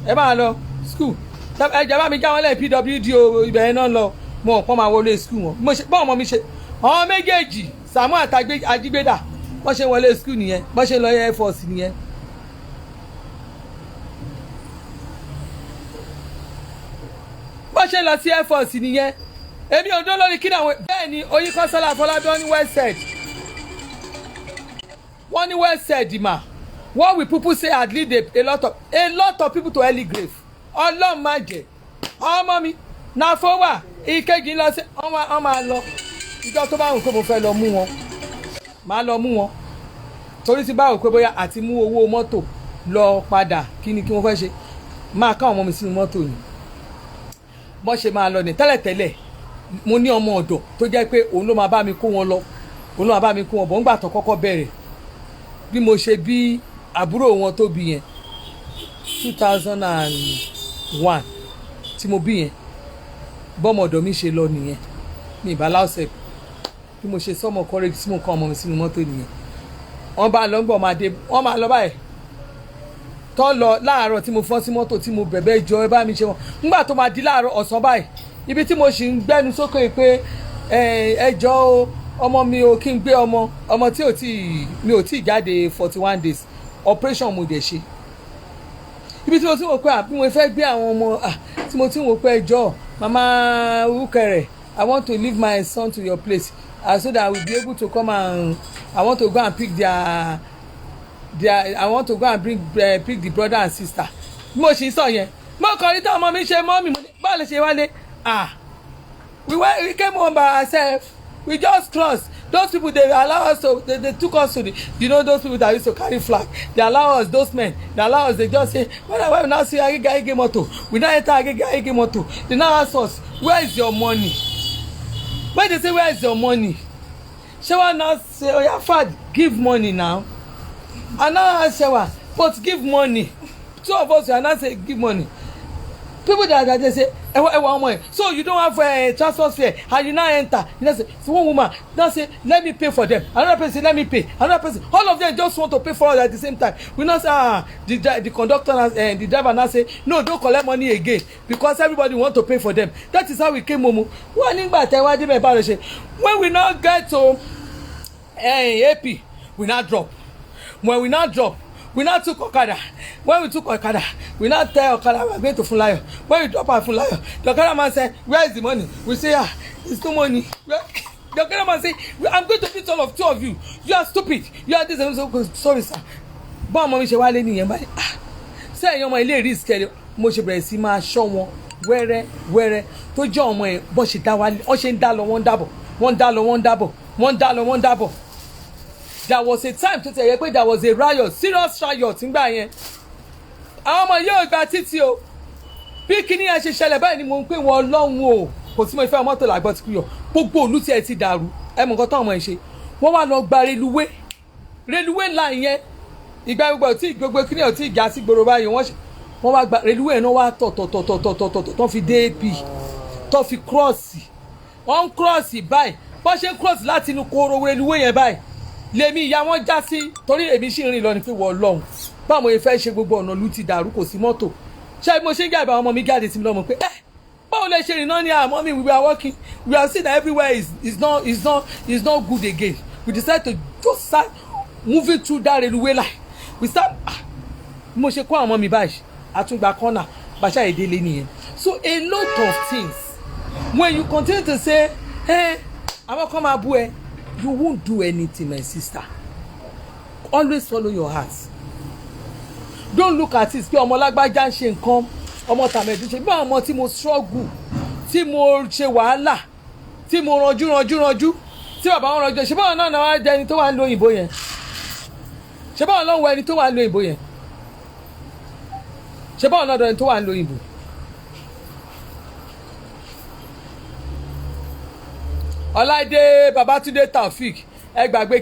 ẹ máa lọ skul ẹ jẹ́ bá mi já wọn lẹ́yìn pwd o ibẹ̀ yẹn náà lọ mo ọ̀pọ̀ máa wọlé skul wọn bọ́ ọmọ mi ṣe àwọn méjèèjì Sàámú àti Ajígbédà bọ́ ṣe wọlé skul nìyẹn bọ́ ṣe lọ Air Force nìyẹn. bọ́ ṣe lọ sí Air Force nìyẹn èmi ò dán lórí kí ni àwọn bẹ́ẹ̀ ni Oyinkanṣọ́lá Afọlábí ní West Side wọ́n ní West Side mà what will people say had lead a lot of people to early grave ọlọ́run má jẹ́ ọmọ mi náà fọwọ́ ìkejì lọ sí wọ́n máa lọ ìjọ tó bá wù pé mo fẹ́ lọ mú wọn máa lọ mú wọn torí tí bá wù pé bóyá àti mú owó mọ́tò lọ padà kí ni kí wọ́n fẹ́ ṣe máa ká ọmọ mi sínú mọ́tò ni bọ́n ṣe máa lọ ní tẹ́lẹ̀tẹ́lẹ̀ mo ní ọmọ ọ̀dọ̀ tó jẹ́ pé òun ló máa bá mi kó wọn lọ òun ló máa bá mi kó wọn bọ̀ ńgbà tó kọ́kọ́ bẹ̀rẹ̀ bí mo ṣe bí àbúrò wọn tó bí yẹn 2001 tí mo bí yẹn bọ́mọ ọ̀dọ̀ mi ṣe lọ nìyẹn ní ìbáláṣẹ bí mo ṣe sọmọ kọrẹ́jì tí mo kọ́ ọmọ mi sínú mọ́tò nìyẹn wọ́n bá lọ gbọ́ máa dé wọ́n máa lọ báyìí tọ́ lọ láàárọ̀ tí mo fọ́n sí mọ́tò tí mo bẹ̀bẹ̀ jọ ẹ bá mi ṣe wọn nígbà tó máa di láàárọ̀ ọ̀sán báyìí ibi tí mo sì ń gbẹ́nu sókè pé ẹjọ́ o ọmọ mi ò kí n gbé ọmọ tí mi ò tí jáde 41 days operation mo dẹ̀ ṣe ibi tí mo ti wò pé àbí mo fẹ́ gbé àwọn ọmọ tí mo ti wò pé ẹjọ́ mama Ukere I want to leave my son to your place so that I will be able to come and I want to go and pick I want to go and pick the brother and sister mo ṣì sọ yẹn mo kàn rí tí ọmọ mi ṣe mọ́ mi báwo lè ṣe wálé we came home by ourselves we just crossed those people they allow us to they took us to the those people that used to carry flag they allow us those men they allow us they just say when we now see Agege motor we now enter Agege motor they now ask us where is your money when they say where is your money Shewa now say oya fad give money now and now ask Shewa but give money two of us are now say give money people that they say so you don't have transport fare and you now enter you know say so one woman now say let me pay for them another person say let me pay another person all of them just want to pay for us at the same time we now say the conductor and the driver now say no don't collect money again because everybody want to pay for them that is how we came home wọ́n nígbà tẹ́ wá débẹ̀ bá rẹ̀ ṣe when we now get to AP we now drop when we now drop we now took Okada when we took Okada we now tell Okada we are going to Funlayo when we drop at Funlayo the Okada man say where is the money we say it's no money the Okada man say I'm going to beat all of two of you you are stupid you are this and so sorry sir bọ́n ọmọ mi ṣe wálé nìyẹn báyìí ṣé ẹ̀yin ọmọ ilé risk ẹ̀ mo ṣe bẹ̀rẹ̀ sí máa ṣọ́ wọn wẹ́rẹ́ wẹ́rẹ́ tó jẹ́ ọmọ ẹ̀ bọ́ ṣe dá wálé wọ́n ṣe ń dá lọ wọ́n ń dábọ̀ wọ́n ń dá lọ wọ́n ń dábọ̀ wọ́n ń dá lọ wọ́n ń dábọ̀. There was a time tó tẹ̀yẹ pé there was a riot serious riot nígbà yẹn àwọn ọmọ yóò gba títí o bí kíní yẹn ṣe ṣẹlẹ̀ báyìí ni mo ń pè wọ́n Ọlọ́run o kò sí mo fẹ́ mọ́tò làgbọ́ ti kú yọ gbogbo òlú tí ẹ ti dàrú ẹ mọ̀ nǹkan tó ọmọ ẹ ṣe wọ́n wá lọ gba reluwé line yẹn ìgbà gbogbo tí gbogbo kíní ẹ̀ tí ìjà sí gbòòrò báyìí wọ́n wá gba reluwé náà wá tọ̀ tó fi dé AP tó fi cross wọ́n cross báyìí bọ́n ṣe cross láti inú kóró reluwé yẹn báyìí lèmi ìyá wọn já sí torí èmi sì rìn lọ ní pé wọ́n lọ́hùn báwo yẹn fẹ́ ṣe gbogbo ọ̀nà lù ti dàrú kò sí mọ́tò ṣé mo ṣe ń gbà ìbá ọmọ mi jáde sí mi lọ́mọ pé báwo lè ṣe rìn náà ní àmọ́ mi we are working we are seeing that everywhere is not good again we decide to just start moving through that railway line we start mo ṣe kó àwọn mi báyìí àtúngbà corner bàṣà ìdílé nìyẹn so a lot of things when you continue to say àwọn kan máa bú ẹ you won't do anything my sister always follow your heart don't look at it pé ọmọ lágbájá ń ṣe nǹkan ọmọ tàmẹ̀dù ṣe bí àwọn ọmọ tí mo struggle tí mo ṣe wàhálà tí mo ranjú tí bàbá wọn ranjú ṣe báwọn náà wá jẹ ẹni tó wà ń lo òyìnbó yẹn ṣe báwọn náà wọ ẹni tó wà ń lo òyìnbó yẹn ṣe báwọn náà dọ ẹni tó wà ń lo òyìnbó. Ọláìdé Babátúndé Taofik ẹ gbàgbé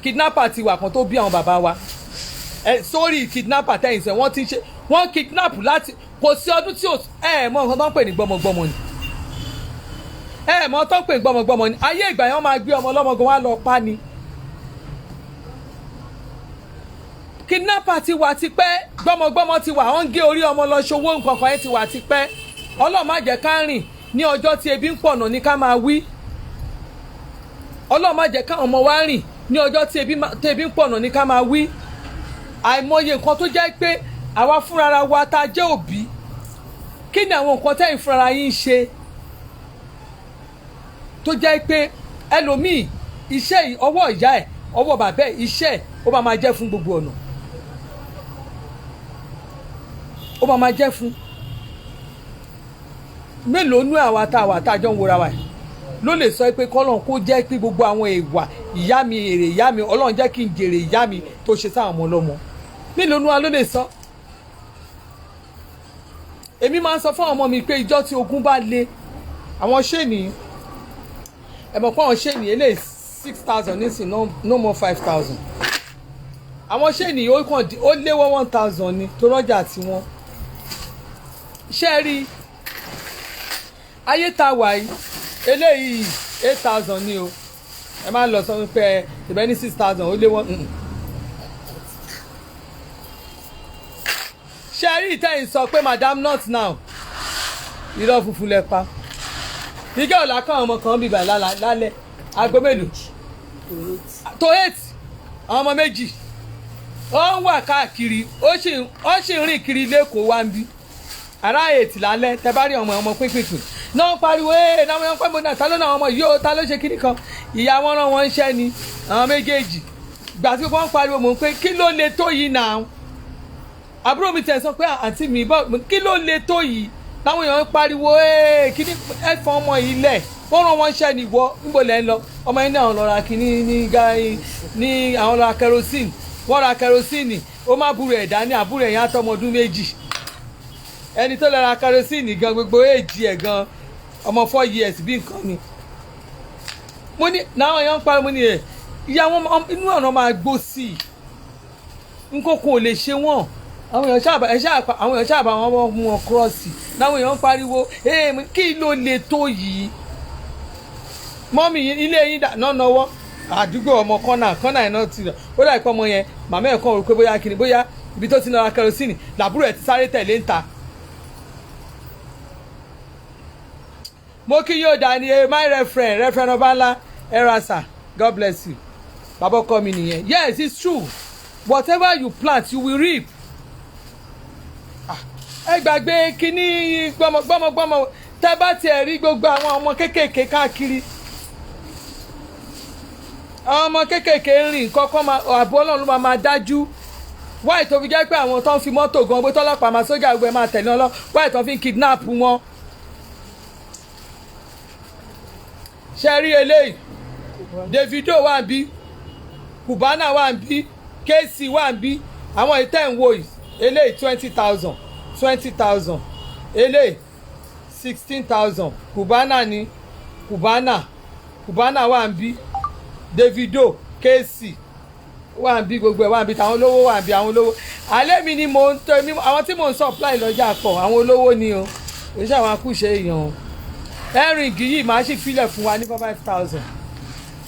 kidnapper ti wà kan tó bí àwọn bàbá wa sórí kidnapper tẹ̀yìn sẹ́ wọ́n ti ṣe wọ́n kidnap láti kò sí ọdún tí mọ nǹkan tó ń pè ní gbọmọgbọmọ ni ẹ mọ tó ń pè gbọmọgbọmọ ni ayé ìgbà yẹn wọ́n máa gbé ọmọ ọlọ́mọgan wá lọ pa ni. kidnapper ti wà tipẹ́ gbọmọgbọmọ ti wà wọ́n ń gé orí ọmọ lọ ṣòwò nǹkan kan yẹn ti wà tipẹ́ Ọlọ́run má jẹ́ ká rìn ní ọjọ́ tí ebi ń pọ̀nà ní ká máa wí Ọlọ́run má jẹ́ káwọn ọmọ wa rìn ní ọjọ́ tí ebi ń pọ̀nà ní ká máa wí àìmọye nǹkan tó jẹ́ pé àwa fúnra wa tá a jẹ́ òbí kí ni àwọn nǹkan tẹ́yìn fúnra yín ṣe tó jẹ́ pé ẹlòmíì iṣẹ́ ọwọ́ ìyá ẹ̀ ọwọ́ bàbá ẹ̀ iṣẹ́ ó máa jẹ́ fún gbogbo ọ̀nà ó máa jẹ́ fún mélòó nú àwa tá a jọ ń wora wa yìí ló lè sọ pé kọ́lọ́n kó jẹ́ pé gbogbo àwọn ìwà ìyá mi èrè ìyá mi Ọlọ́run jẹ́ kí n jèrè ìyá mi tó ṣe sáwọn ọmọ ọlọ́mọ mélòó nú wa ló lè sọ. èmi máa ń sọ fún àwọn ọmọ mi pé ìjọ́ tí ogun bá le àwọn ṣéènì ẹ̀mọ̀ pé àwọn ṣéènì eléyìí 6,000 nísìn no more 5,000 àwọn ṣéènì ó léwọ́ 1,000 ni tó rọ́jà tiwọn ṣé rí ayé tá wà yìí eléyìí 8,000 ni o ẹ máa lọ sọ pé ìbẹ́ ní 6,000 ó léwọ́ ṣé rí ìtẹ́yìn sọ pé madam not now irọ́ funfun lẹ pa nígbà ọ̀la káwọn ọmọ kan bíbà lálẹ́ aago mélòó tó 8 àwọn ọmọ méjì ó ń wà káàkiri ó sì ń rìn kiri lẹ́kọ̀ọ́ wá ń bí ará 8 lálẹ́ tẹ bá rí ọmọ pínpín náà pariwo náà wọ́n pẹ́ mọ́ náà ta ló náà ọmọ yìí ó ta ló ṣe kíní kan ìyá wọn rán wọn ṣẹ́ ni àwọn méjèèjì gbà tí wọ́n pariwo mò ń pé kí ló le tó yìí náà àbúrò mi tẹ̀ sọ pé àǹtí mi kí ló le tó yìí táwọn èèyàn ń pariwo kíní ẹ̀fọn ọmọ yìí lẹ̀ wọ́n rán wọn ṣẹ́ ni wọ́ níbo lẹ́ ń lọ ọmọ yìí ní àwọn lọ ra kíní ní àwọn lọ ra kerosene wọ́n ra kerosene ó má burú ẹ̀ dání àbúrò ẹ̀yìn àtọmọdún méjì ẹni tó lọ ra kerosene gan gbogbo èjì ẹ̀ gan ọmọ 4 years bí nǹkan ni mo ní náà èèyàn ń pariwo ní ẹ̀ ìyá wọn inú ọ̀nà máa gbó sí i nǹkan kò lè ṣe wọ́n àwọn èèyàn ṣàbà wọn mú wọn kírọ́ọ̀sì láwọn èèyàn ń pariwo kí ló le tó yìí mọ́mì ilé yín náà náwó àdúgbò ọmọ kọ́nà iná ti rà ó dà pé ọmọ yẹn màmá ẹ̀ kàn rò pé bóyá kìnnì bóyá ibi tó ti lọ ra kerosene làbúrò ẹ̀ ti sáré tẹ̀lé ń ta. mo kí yóò dá ní my referent Ọbánlá erasa God bless you bàbá ọkọ mi nìyẹn yes it's true whatever you plant you will reap. ẹ gbàgbé kínní gbọmọgbọmọ tẹ bá tiẹ̀ rí gbogbo àwọn ọmọ kéékèèké káàkiri àwọn ọmọ kéékèèké ń rìn kọ́kọ́ ààbò Ọlọ́run ló máa dájú wáì tó fi jẹ́ pé àwọn tó ń fi mọ́tò gan gbé tọ́lọ́pàá máa sójà gbé máa tẹ̀lé ọlọ́ wáì tó fi ń kidnap wọn. ṣe rí eléyìí Davido wà ń bí Cubana wà ń bí KC wà ń bí àwọn ìtẹ́ ń wo eléyìí 20,000 eléyìí 16,000 Cubana wà ń bí Davido KC wà ń bí gbogbo ẹ̀ wà ń bí tàwọn olówó wà ń bí àwọn olówó alẹ́ mi ni mò ń tọ́ mi àwọn tí mò ń supply lọ́jà pọ̀ àwọn olówó ni o kò sí àwọn akúṣe èèyàn o ẹ̀rìngì yìí máa ṣì filẹ̀ fún wa ní 5,000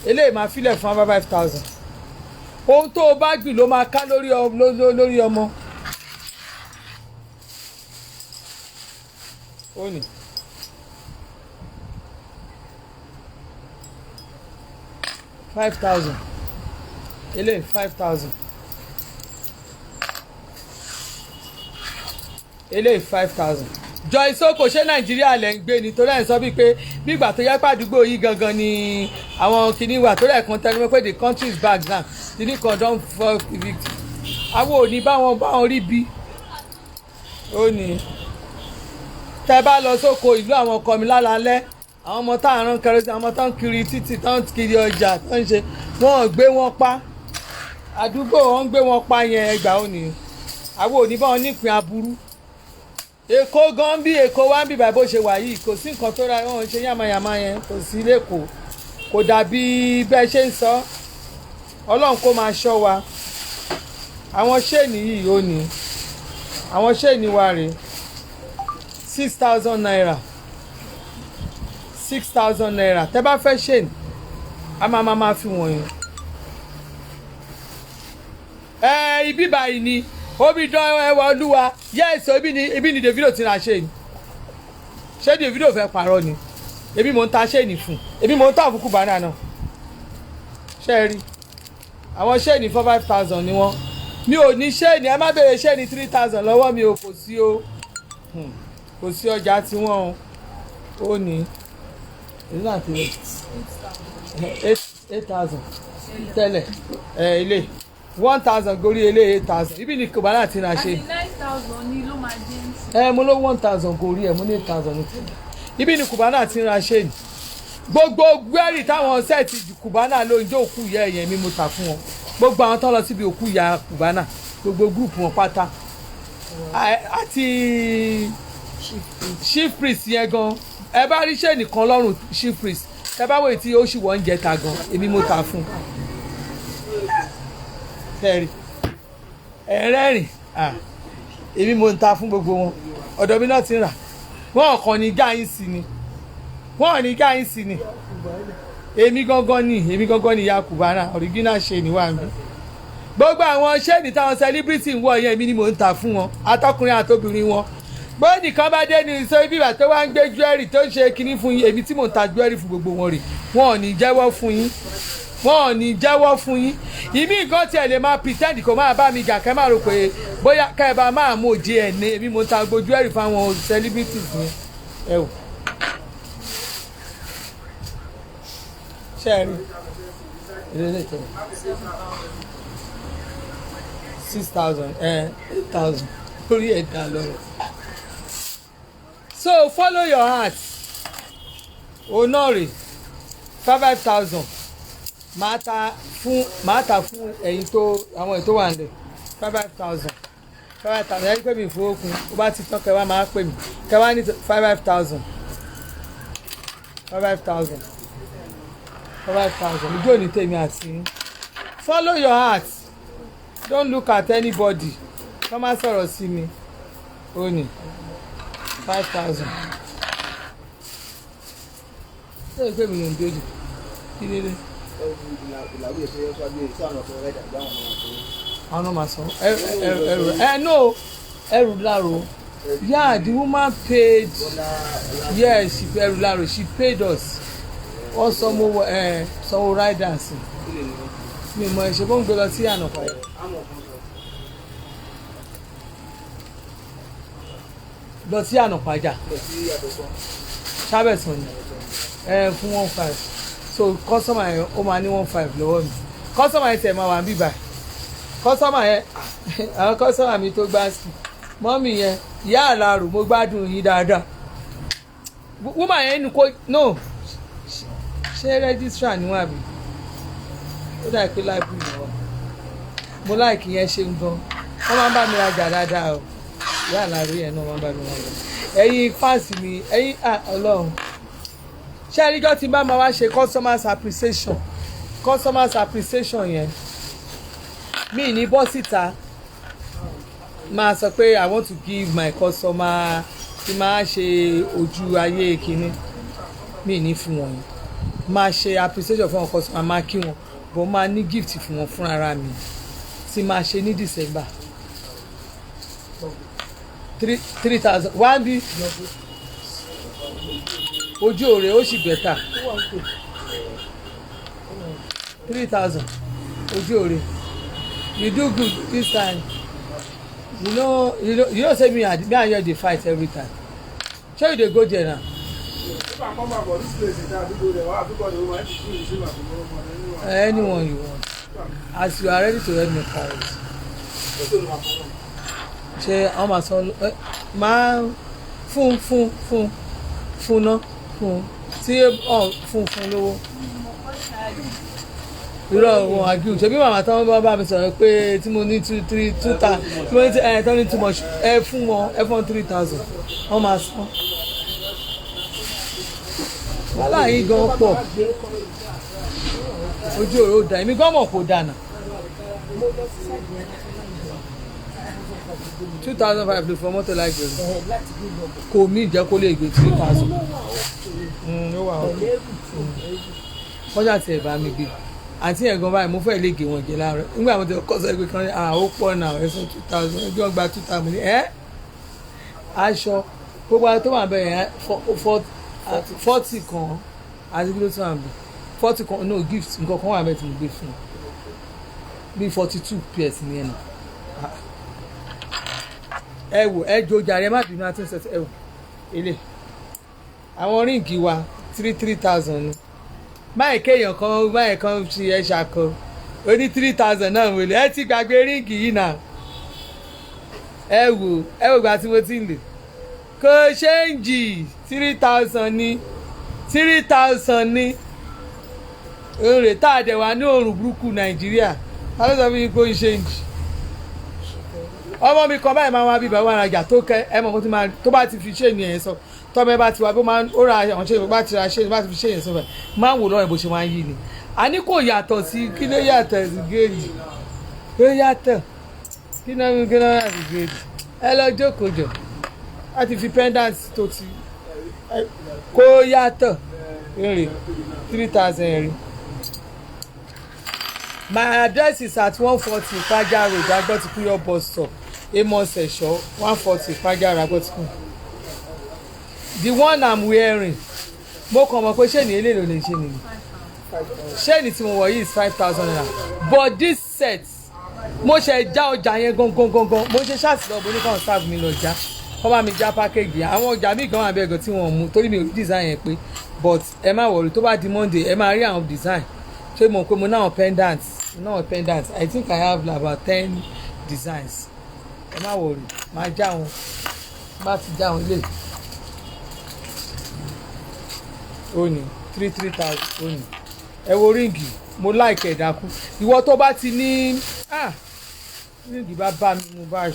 eléyìí máa filẹ̀ fún wa 5,000 ohun tó o bá gbìn ló máa ká lórí ọmọ ó ní. $5,000 eléyìí 5,000 eléyìí 5,000 Joyce Oko ṣé Nàìjíríà lẹ̀ ń gbé ni torí ẹ̀ ń sọ bíi pé bígbà tó yẹ pàdúgbò yìí gangan ni àwọn kìíní wà torí ẹ̀ kan tẹnu pé the country is back now kìíní kan don for evict àwọn ò ní báwọn rí bí ó ní tẹ bá lọ sóko ìlú àwọn ọkọ mi lálálẹ́ àwọn ọmọ tá à ń rán kẹrẹsì àwọn ọmọ tó ń kiri títì tó ń kiri ọjà tó ń ṣe wọn ò gbé wọn pa àdúgbò wọn ń gbé wọn pa yẹn ẹgbàá ò ní àwọn ò ní báwọn nípìn aburú Èkó gan bí Èkó wá ń bì báyìí bó ṣe wà yìí kò sí nǹkan tó ra wọn ṣe yàmàyàmà yẹn kò sí lẹ́kọ̀ọ́ kò dàbí bẹ́ẹ̀ ṣe ń sọ Ọlọ́run kó máa ṣọ́ wa àwọn ṣéènì yìí ó ní àwọn ṣéènì wa rèé 6,000 naira 6,000 naira tẹ́ bá fẹ́ ṣe ní a máa fi wọ̀nyí. Ibi báyìí ni Omidan ẹwà Olúwa yes ibi ni Davido ti ra ṣe ni ṣé Davido fẹ́ parọ́ ni ebi mo ń ta ṣe ni fún ebi mo ń ta àbùkù bánà náà ṣe rí àwọn ṣe ni 5,000 ni wọ́n mi ò ní ṣe ni ẹ má béèrè ṣe ni 3,000 lọ́wọ́ mi ò kò sí ọjà tí wọ́n ó ní ìlú àti 8,000 tẹ́lẹ̀ ilé 1,000 gorí ilé 8,000 ibi ni kòbánà ti ra ṣe. àti 9,000 ni ló máa jẹ́ ń sìn. mo ló 1,000 gorí mo ní 8,000 ní tẹ́lẹ̀ ibi ni kòbánà ti ra ṣe ni gbogbo gbẹ́rì táwọn sẹ́ẹ̀tì kùbánà ló ń jó òkú ìyá ẹ̀yẹn mi mo tà fún wọn gbogbo àwọn tó lọ síbi òkú ìyá kùbánà gbogbo gúrùpù wọn pátá àti chief priest yẹn gan ẹ bá rí ṣe nìkan lọ́rùn chief priest ẹ bá wòye tí ó sì wọ́n ń jẹ ta gan èmi mo tà fún tẹ́rì ẹ̀rẹ́rìn èmi mo ń ta fún gbogbo wọn ọ̀dọ̀ mi náà ti ń rà wọ́n kàn ní gáyìn sí ni wọ́n ní gáyìn sí ni èmi gangan ni ìyá kùbánà original ṣe ni wà mí gbogbo àwọn ṣéènì táwọn celebrity ń wọ yẹn èmi ni mò ń tà fún wọn atọkùnrin àtobìnrin wọn bóyá nìkan bá dé ní sọ ibi ìgbà tó wá ń gbé jewelry tó ń ṣe kinní fún yín èmi tí mò ń ta jewelry fún gbogbo wọn rè wọn ò ní jẹ́wọ́ fún yín ìmí nǹkan tiẹ̀ lè máa pretend kó máa bá mi jà kẹ́ máa rò pé bóyá kẹ́ ẹ bá máa mú òjì ẹ̀ ní èmi mò ń ta gbogbo jewelry fáwọn celebrities yẹn ẹ wò. Sherry, 6,000, 8,000. Orí ẹ̀dá lọ́rọ̀. So follow your heart. Onore 5,000. Màá ta fún ẹ̀yin tó àwọn ètò wà nílẹ̀ 5,000. 5,000 ẹ̀yin pè mí ìfowókun ó bá ti tán kẹwàá máa pè mí kẹwàá ní 5,000. 5,000. 5,000 ojú òní tèmi àti follow your heart don't look at anybody kọ́ má sọ̀rọ̀ sí mi ó ní 5,000 ṣé ìpè mi ló ń dojì kí ni dé. àwọn ọmọ sọ ẹrù láro yeah the woman paid yes ẹrù láro she paid us wọ́n sanwó riders mi mọ ẹ̀ṣẹ̀ bó ń gbé lọ sí ànàpàjà sábẹ̀sán ni fún 1,500 so kọ́sọ́mà yẹn ó máa ní 1,500 lọ́wọ́ mi kọ́sọ́mà yẹn tẹ̀ máa wà níbí báyìí kọ́sọ́mà yẹn àwọn kọ́sọ́mà mi tó gbá sí mọ́mì yẹn ìyá àlàrò mo gbádùn yín dáadáa woman yẹn ní kó no ṣé registrar ni wọ́n àbí ó dà pé library ni wọ́n mo láìkì yẹn ṣe ń gan wọ́n máa ń bá mi rajà dáadáa o ìyá àlàrò yẹn náà máa ń bá mi rajà ẹ̀yin fáǹsì mi ẹ̀yin ọlọ́run ṣé ẹ̀ríjọ́ ti bá máa wá ṣe customers appreciation yẹn mi ní bọ́ síta máa sọ pé I want to give my customer tí máa ṣe ojú ayé kínní mi ní fún wọn yẹn máa ṣe appreciation fún wọn customer máa kí wọn bọ́ máa ní gift fún wọn fún ara mi tí máa ṣe ní December 3,000 wá bí ojú òre ó sì bẹ̀tà 3,000 ojú òre you do good this time you know say me and you dey fight every time shey you dey go there now. Anyone you want as you are ready to help me carry ṣe àwọn máa sọ máa fún ná fún tí fún lówó irọ́ wọn àgíw ṣebí màmá táwọn bá mi sọ̀rọ̀ pé tí mo ní 2,000 tí mo ní tán ní too much ẹ fún wọn 3,000 wọ́n máa san wàhálà yìí gan pọ̀ ojú ọ̀rọ̀ dà èmi gan mọ̀ kó dànà 2,500 ló fọ mọ́tò láìpẹ́ rẹ̀ láti gbé lọ bọ̀. kò mí ìjẹ́ kó lè gbé 3,000 ó wà ó wọ́n ṣàti ẹ̀ bá mi gbé àti ẹ̀gbọ́n báyìí mo fẹ́ lè gé wọn jẹ láàárọ̀ nígbà mo ti kọ́ sọ pé kan ó pọ̀ náà ẹ̀sùn 2,000 ẹjọ́ gba 2,000 ní aṣọ gbogbo àwọn tó wà bẹ́ẹ̀ yẹn 40 kan àti kí ló tún wà bẹ́ẹ̀ 40 kan no gift nǹkan kan wà bẹ́ẹ̀ tí mo gbé fún un bíi 42 pairs ní ẹ̀nà ẹ wò ẹ jọ jàre ẹ má bínú àti ṣe ẹ wò ilé àwọn ríǹgì wa 3,000 ni báyìí kéèyàn kan fi ẹ ṣàkọ ó ní 3,000 náà wọlé ẹ ti gbàgbé ríǹgì yìí náà ẹ wò gba tí mo ti ń lè kò ṣéǹjì 3,000 ní 3,000 ní òrè tá a dẹ̀ wá ní òrùn burúkú nàìjíríà ta ló sọ fún yín kó ṣéǹjì ọmọ mi kan báyìí máa wá bíbá wà rajà tó kẹ ẹ mọ̀ tó bá ti fi ṣéènì ẹ̀ sọ tọ́mọ ẹ bá ti wá bó máa ó ra àwọn ṣéènì bá ti ra ṣéènì bá ti fi ṣéènì sọ máa ń wò lọ́rọ̀ bó ṣe máa ń yí ni a ní kò yàtọ̀ sí kí ló yàtọ̀ sí géèjì ló yàtọ̀ kí náà yàtọ̀ sí géèjì ẹ lọ jókòó jọ láti fi pendant tó ti kó yàtọ̀ èrè 3,000 èrè. My address is at 140 Faja Road, Agbotikunyo bus stop, Amos Esho, 140 Faja Road, Agbotikun. The one I'm wearing, mo kàn mọ̀ pé ṣé ní eléyìí ló lè ṣe nìyí. Ṣé ní tí mo wọ̀ yìí is 5,000 naira. But this set, mo ṣe já ọjà yẹn gangan, mo ṣe ṣàtìlọ́bù oníkan serve mi lọ́jà. Kọ́ bá mi já package yẹn. Àwọn ọjà mi gan wà bẹ́ẹ̀ gan tí wọ́n mú torí mi ò rí design yẹn pé. But ẹ má worry tó bá di Monday ẹ máa rí àwọn design. Ṣé mo pé mo náà pendants I think I have about 10 designs ẹ má worry máa já wọn bá ti já wọn lè ó ní 3,000 ó ní ẹ wo ríǹgì mo like ẹ̀ dákú ìwọ tó bá ti ní ríǹgì bá bá mi mo bá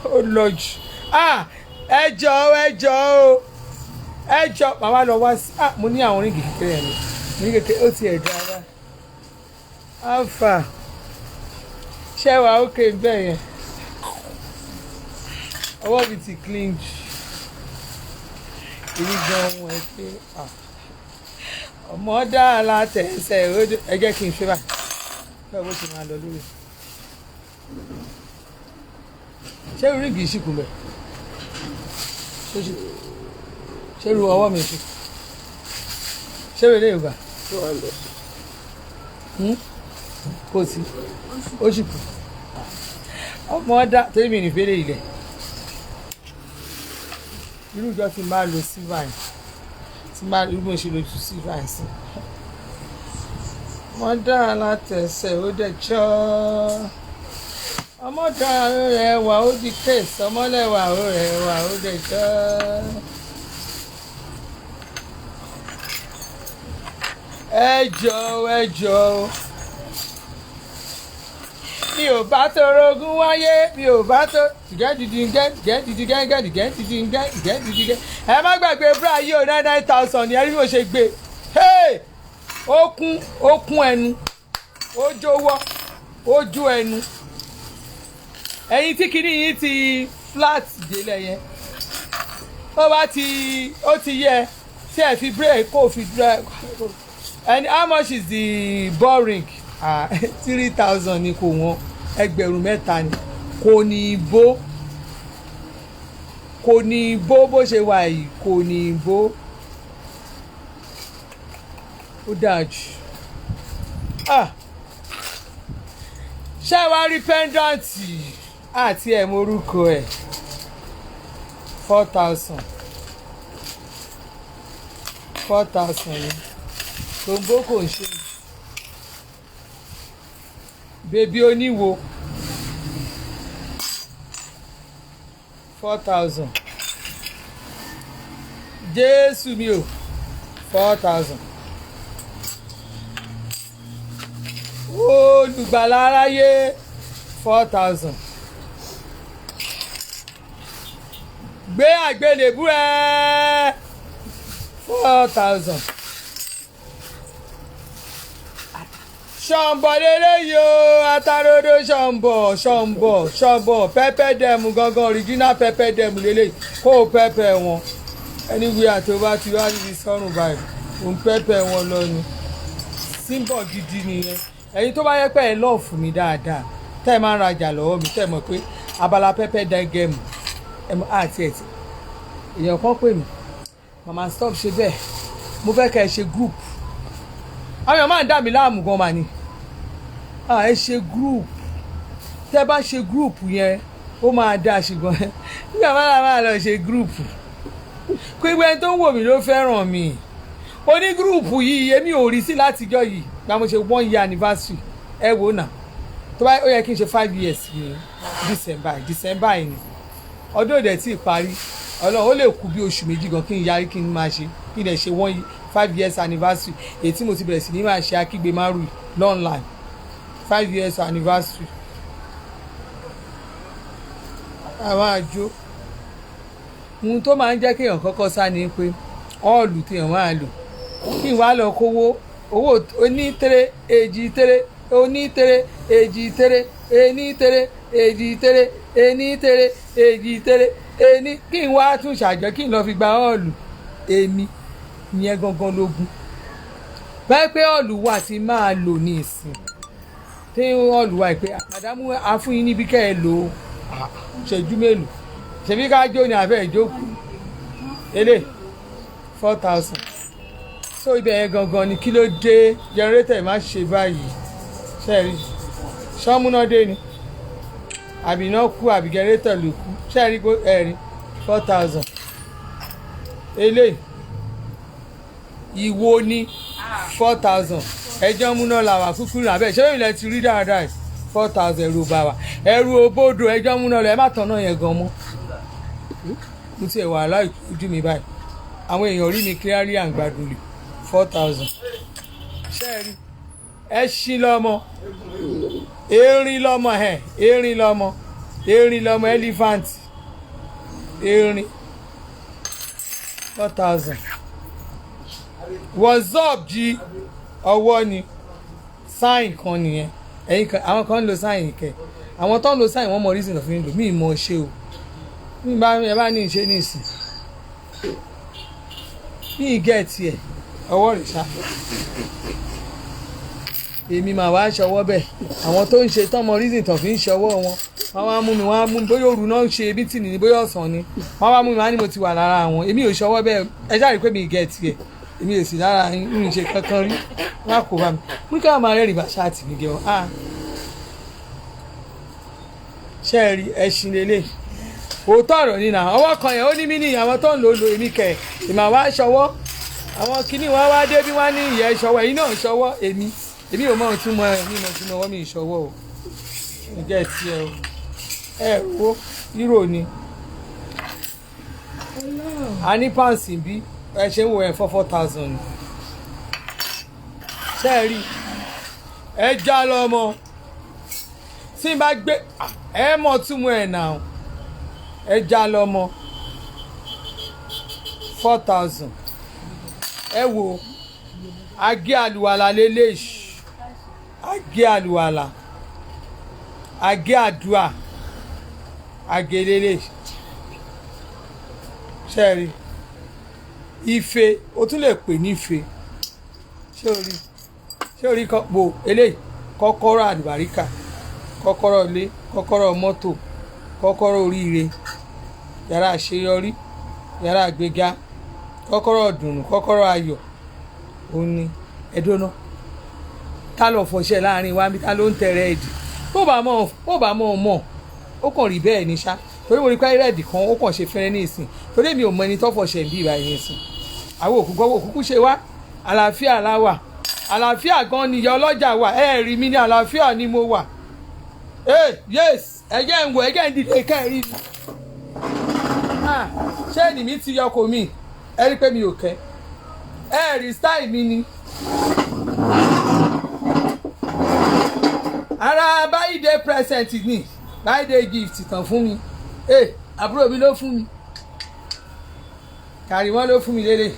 ó lọ jù ẹ jọ màmá lọ wá sí mo ní àwọn ríǹgì kékeré yẹn ní kékeré ó ti ẹ̀ dára alpha ṣẹ́wà ókè bẹ́ẹ̀ yẹn ọwọ́ mi ti clean jù èyí gan ohun ẹ pé ọmọ dáa látẹ̀ẹ́sẹ̀ ẹ jẹ́ kí n ṣe báyìí bẹ́ẹ̀ bó ṣe máa lọ lórí ṣé ríǹgì ṣì kù bẹ́ẹ̀ ṣé ru ọwọ́ mi ṣì ṣé rèé lè gbà kò sí ó sì kù ọmọ dá torí mi nìfẹ́lẹ́ ilẹ̀ irú ìjọ tí máa lo silver tí máa irú mo ṣe lo ju silver sí ọmọ dá látẹ̀sẹ̀ ó dẹ̀ jọ́ ọmọ dá rẹ̀ wà ó di kéèsì ọmọlẹ́wà ó rẹ̀ wà ó dẹ̀ jọ́. ẹ jọ̀ọ́ mi ò bá tó rogún wáyé mi ò bá tó gẹ́gẹ́ ẹ má gbàgbé bra yìí ò 9,000 ní ẹ rí bí mo ṣe gbé ó kún ẹnu ó jówọ́ ó jó ẹnu ẹ̀yin tí kinní yìí ti flat délẹ̀ yẹn ó ti yẹ tí ẹ fi break kó fi break. And how much is the ball ring? 3,000 ni kò wọ́n ẹgbẹ̀rún mẹ́ta ni kò ní bó bó ṣe wà yìí kò ní bó ó dáa jù ṣé wàá rí pẹ́ńdàǹtì àti ẹ̀ morúkọ ẹ̀ 4,000 ni tòǹbó kò ń ṣe bèbí oníwo 4,000 jésù mi ò 4,000 olùgbàlà aráyé 4,000 gbé àgbélébú ẹ 4,000. Ṣọ̀nbọ̀lélé yo atarodo ṣọ̀ǹbọ̀ pẹ́pẹ́ dẹ̀mù gangan original pẹ́pẹ́ dẹ̀mù lélẹ̀ kó o pẹ́pẹ́ wọn anywhere tó bá ti wá níbi sọ́run báyìí òun pẹ́pẹ́ wọn lọ ni símbọ̀ gidi nìyẹn ẹ̀yin tó bá yẹ pé ẹ lọ́ọ̀ fún mi dáadáa tẹ́ ẹ máa ń rajà lọ́wọ́ mi tẹ́ ẹ mọ̀ pé abala pẹ́pẹ́ dẹ́gẹ̀mù àti ẹ̀tì èèyàn kan pè mí mama stop ṣe bẹ́ẹ̀ mo fẹ́ kẹ́ ẹ ṣe group àwọn èèyàn máa ń dà mí láàmú gan mà ní ẹ ṣe group tẹ́ bá ṣe group yẹn ó máa dá ṣùgbọ́n nígbà máa lọ ṣe group pípẹ́ tó ń wò mí ló fẹ́ràn mi oní group yìí èmi ò rí sí látijọ́ yìí gba mo ṣe 1 year anniversary ẹ wò náà tó bá ó yẹ kí n ṣe 5 years ní December yìí ni ọdún òde tí ì parí ọlọ́run ó lè kú bí oṣù méjì gan kí n yarí kí n máa ṣe kí n dẹ̀ ṣe 5 years anniversary èyí tí mo ti bẹ̀rẹ̀ sí ní máa ṣe akígbe márùn online 5 years anniversary àwọn àjò ohun tó máa ń jẹ́ kéèyàn kọ́kọ́ sá ni pé ọ́ọ̀lù téèyàn máa lò kí n wá lọ kówó owó onítẹ̀rẹ̀ èjì tẹ̀rẹ̀ onítẹ̀rẹ̀ èjì tẹ̀rẹ̀ enítẹ̀rẹ̀ èjì tẹ̀rẹ̀ enítẹ̀rẹ̀ èjì tẹ̀rẹ̀ ení kí n wá tún ṣàjọ kí n lọ fi gba ọ́ọ̀lù èmi ìyẹn gangan lógún báyìí pé ọ́ọ̀lù wà tí máa lò ní ìsìn tí ọ́ọ̀lù wà pé àdámú afúnyín níbi kẹ́ ẹ lò ó ṣẹ́jú mélòó ṣèbí ká jó ní abẹ́ ìjókòó elé 4,000 so ibẹ̀ yẹn gangan ni kí ló dé jẹnẹrétọ̀ má ṣe báyìí ṣẹ́ẹ̀rí ṣọ́múnádé ni àbí iná kú àbí jẹnẹrétọ̀ ló kú ṣẹ́ẹ̀rí ẹ̀rí 4,000 elé ìwo ní 4,000 ẹjọ́ múná làwà kúkúrú àbẹ́ ṣé ìlẹ̀ ti rí dáadáa 4,000 ẹrù bá wa ẹrù òbodò ẹjọ́ múná lọ ẹ má tọ̀nà yẹn gan mọ́ mo ti ẹ̀ wà láìjú mi báyìí àwọn èèyàn rí mi clearly and gbàdúrà 4,000 ṣẹ́ẹ̀rí ẹṣin lọ́mọ erin lọ́mọ erin lọ́mọ elephant erin 4,000 what's up jí ọwọ́ ni sáìn kan nìyẹn ẹ̀yin kan àwọn kan ń lo sáìn kẹ àwọn tó ń lo sáìn wọ́n mọ reason of nílò mí mọ ṣe o mí bá ní ìṣe ní ìsìn ní ìgẹ̀ẹ́tì ẹ̀ ọwọ́ rẹ̀ ṣá èmi mà wá ṣọwọ́ bẹ́ẹ̀ àwọn tó ń ṣe tọ́mọ reason tó fi ń ṣọwọ́ wọn wọ́n wá mú mi bóyá òru náà ń ṣe mítìnì ní bóyá ọ̀sán ni wọ́n wá mú mi wá ní mo ti wà lára àwọn èmi ò ṣọwọ́ bẹ́ẹ̀ ẹ ṣáà rí pé mi ìgẹ̀ẹ́tì ẹ̀ èmi ò sì lára ń ṣe kankan rí wọn kò bá mi mú ká máa rẹ́rìn bá ṣáàtì mi gẹ̀ọ́ ṣe é rí ẹṣin lélẹ̀ òótọ́ ọ̀rọ̀ nínú ọwọ́ kan yẹn ó ní mí ní àwọn tó ń lò lò èmi kẹ̀ ìmọ̀ wá ṣọwọ́ àwọn kìíní wọn wá dé bí wọ́n ní ìyẹn ṣọwọ́ èyí náà ṣọwọ́ èmi ò mọ̀ tún mọ ẹ̀mí mọ̀ tún mọ wọ́n mi ìṣọwọ́ o ìjẹ́ ti ẹ wo hero ni a ní pàǹsì bí ẹ ṣe ń wo ẹ̀ 4,000 ṣe é rí ẹ já lọ́mọ tí n bá gbé ẹ mọ̀ tún mọ ẹ̀ náà ẹ já lọ́mọ 4,000 ẹ wo agé àlùwàlà lélẹ́yìí agé àlùwàlà agé àdúà agé lélẹ́yìí ṣẹ́ẹ̀rí ife o tún lè pè ní ife ṣé orí kan po eléyìí kọ́kọ́rọ́ àlùbáríkà kọ́kọ́rọ́ ilé kọ́kọ́rọ́ mọ́tò kọ́kọ́rọ́ oríire yàrá àṣeyọrí yàrá àgbéga kọ́kọ́rọ́ ọ̀dùnnú kọ́kọ́rọ́ ayọ̀ òun ni ẹ̀dọ́nà ká lọ fọṣẹ láàrin wa bí ká ló ń tẹrẹ ẹ̀dì bó bá mọ̀ ó kàn rí bẹ́ẹ̀ ní ṣá torí mo rí pé rẹ́ẹ̀dì kan ó kàn ṣe fẹ́rẹ́ ní ìsìn torí èmi ò mọ ẹni tó fọṣẹ bí ìbá yẹn sìn àwọn òkúkú ṣe wá àlàáfíà láwà àlàáfíà gan ni ìyá ọlọ́jà wà rí mi ní àlàáfíà ni mo wà yes ẹ̀jẹ̀ ń wò ẹ̀jẹ̀ ń dìde kẹ́rì mi ṣé ẹni mi ti yọkọ mi ẹ rí pé mi ò kẹ́ rí style mi ni ara báyìí present ni báyìí gift tàn fún mi àbúrò mi ló fún mi kàrí wọn ló fún mi lélẹ̀